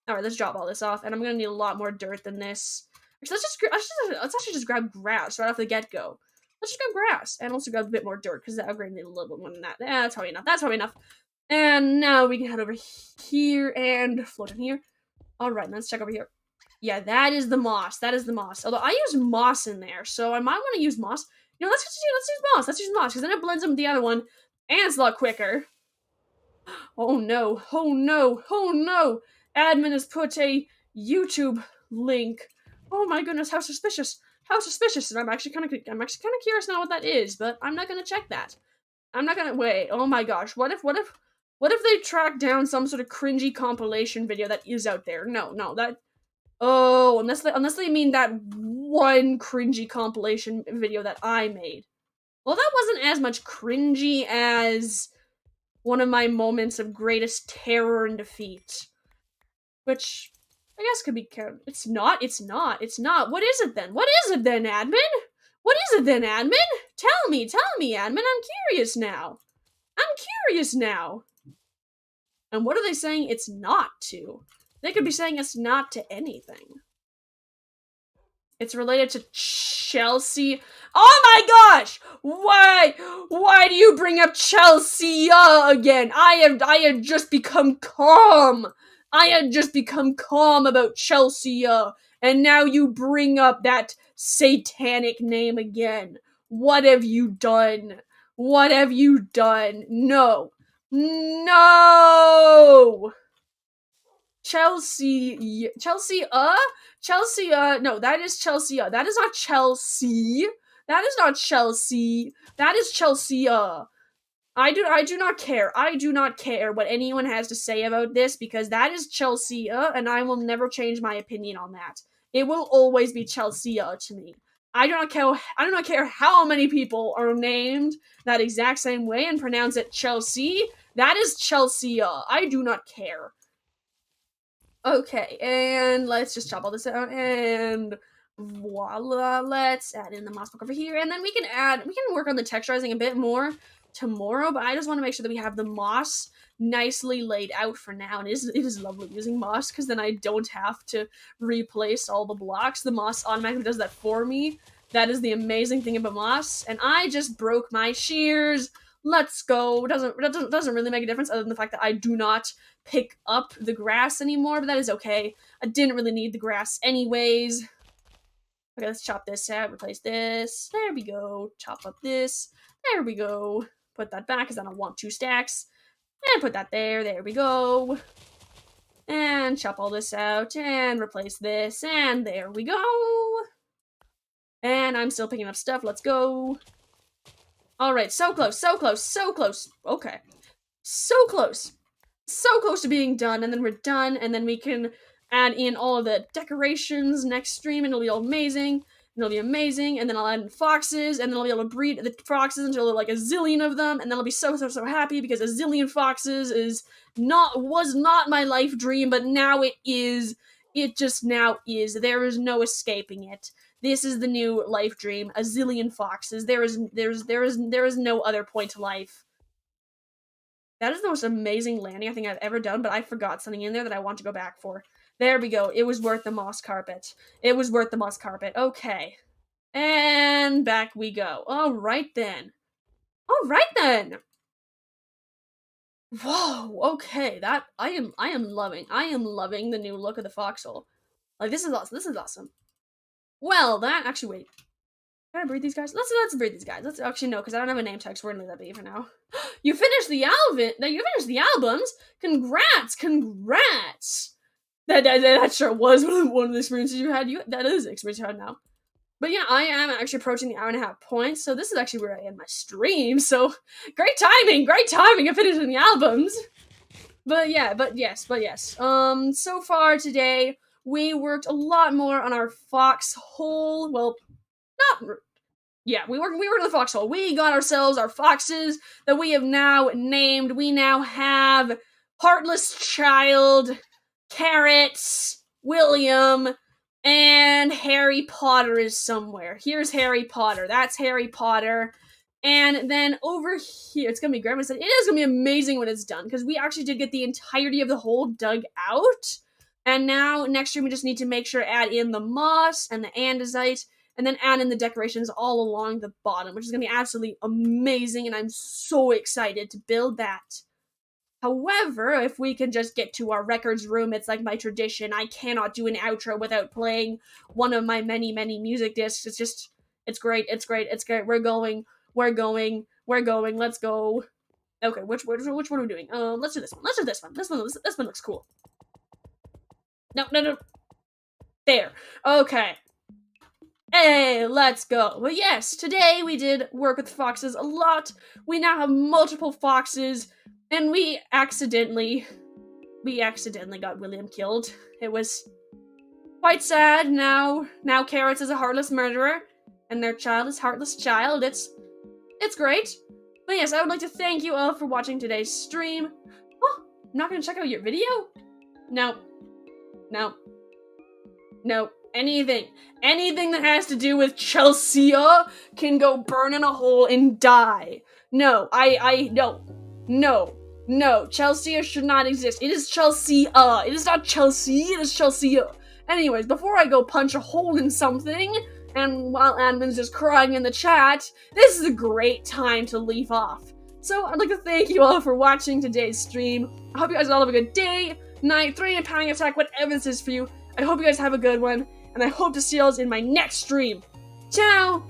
Alright, let's drop all this off, and I'm gonna need a lot more dirt than this. Actually, let's actually just grab grass right off the get-go. Let's just grab grass, and also grab a bit more dirt, because I'm gonna need a little bit more than that. That's probably enough. That's probably enough. And now we can head over here and float in here. Alright, let's check over here. Yeah, that is the moss. That is the moss. Although I use moss in there, so I might want to use moss. You know, let's use moss. Let's use moss, because then it blends in with the other one, and it's a lot quicker. Oh no, oh no, oh no! Admin has put a YouTube link. Oh my goodness, how suspicious! How suspicious! And I'm actually kind of curious now what that is, but I'm not gonna check that. I'm not gonna wait. Oh my gosh, what if they track down some sort of cringy compilation video that is out there? No, that. Oh, unless they mean that one cringy compilation video that I made. Well, that wasn't as much cringy as one of my moments of greatest terror and defeat. Which, I guess could be counted. It's not. What is it then? What is it then, admin? What is it then, admin? Tell me, admin. I'm curious now. And what are they saying it's not to? They could be saying it's not to anything. It's related to Chelsea. Oh my gosh! Why do you bring up Chelsea again? I have just become calm. I had just become calm about Chelsea, and now you bring up that satanic name again. What have you done? What have you done? No. No! Chelsea, no, that is Chelsea, that is not Chelsea, that is not Chelsea, that is Chelsea, I do not care what anyone has to say about this, because that is Chelsea, and I will never change my opinion on that. It will always be Chelsea, to me. I do not care how many people are named that exact same way and pronounce it Chelsea, that is Chelsea, I do not care. Okay, and let's just chop all this out, and voila, let's add in the moss block over here, and then we can work on the texturizing a bit more tomorrow, but I just want to make sure that we have the moss nicely laid out for now, and it is lovely using moss, because then I don't have to replace all the blocks. The moss automatically does that for me. That is the amazing thing about moss, and I just broke my shears. Let's go. Doesn't really make a difference other than the fact that I do not pick up the grass anymore, but that is okay. I didn't really need the grass anyways. Okay, let's chop this out, replace this. There we go. Chop up this. There we go. Put that back because I don't want 2 stacks. And put that there. There we go. And chop all this out and replace this. And there we go. And I'm still picking up stuff. Let's go. Alright, so close, so close, so close. Okay. So close. So close to being done, and then we're done, and then we can add in all of the decorations next stream, and it'll be all amazing. And it'll be amazing, and then I'll add in foxes, and then I'll be able to breed the foxes until there are like a zillion of them, and then I'll be so happy because a zillion foxes was not my life dream, but now it is. It just now is. There is no escaping it. This is the new life dream. A zillion foxes. There is no other point to life. That is the most amazing landing I think I've ever done, but I forgot something in there that I want to go back for. There we go. It was worth the moss carpet. It was worth the moss carpet. Okay. And back we go. Alright then. Alright then. Whoa, okay. That I am loving. I am loving the new look of the foxhole. Like, this is awesome. This is awesome. Well, that actually wait. Can I breed these guys? Let's breed these guys. Let's actually no, because I don't have a name tag, so we're gonna leave that be for now. You finished the album. You finished the albums. Congrats, congrats. That sure was one of the experiences you had. That is the experience you had now. But yeah, I am actually approaching the 1.5 points, so this is actually where I end my stream. So great timing of finishing the albums. But yes. So far today we worked a lot more on our foxhole. Well, not. Yeah, we worked on the foxhole. We got ourselves our foxes that we have now named. We now have Heartless Child, Carrots, William, and Harry Potter is somewhere. Here's Harry Potter. That's Harry Potter. And then over here, it's gonna be Grandma said, it is gonna be amazing when it's done, because we actually did get the entirety of the hole dug out. And now, next year, we just need to make sure to add in the moss and the andesite, and then add in the decorations all along the bottom, which is going to be absolutely amazing, and I'm so excited to build that. However, if we can just get to our records room, it's like my tradition. I cannot do an outro without playing one of my many music discs. It's great. We're going, let's go. Okay, which one are we doing? Let's do this one. This one looks cool. No. There. Okay. Hey, let's go. But yes, today we did work with foxes a lot. We now have multiple foxes, and we accidentally got William killed. It was quite sad. Now Carrots is a heartless murderer, and their child is Heartless Child. It's great. But yes, I would like to thank you all for watching today's stream. Oh, not gonna check out your video? No. Anything that has to do with Chelsea can go burn in a hole and die. No. Chelsea should not exist. It is Chelsea. It is not Chelsea. It is Chelsea. Anyways, before I go punch a hole in something, and while admin's just crying in the chat, this is a great time to leave off. So I'd like to thank you all for watching today's stream. I hope you guys all have a good day, night, 3 panic attack, whatever this is for you. I hope you guys have a good one, and I hope to see you all in my next stream. Ciao!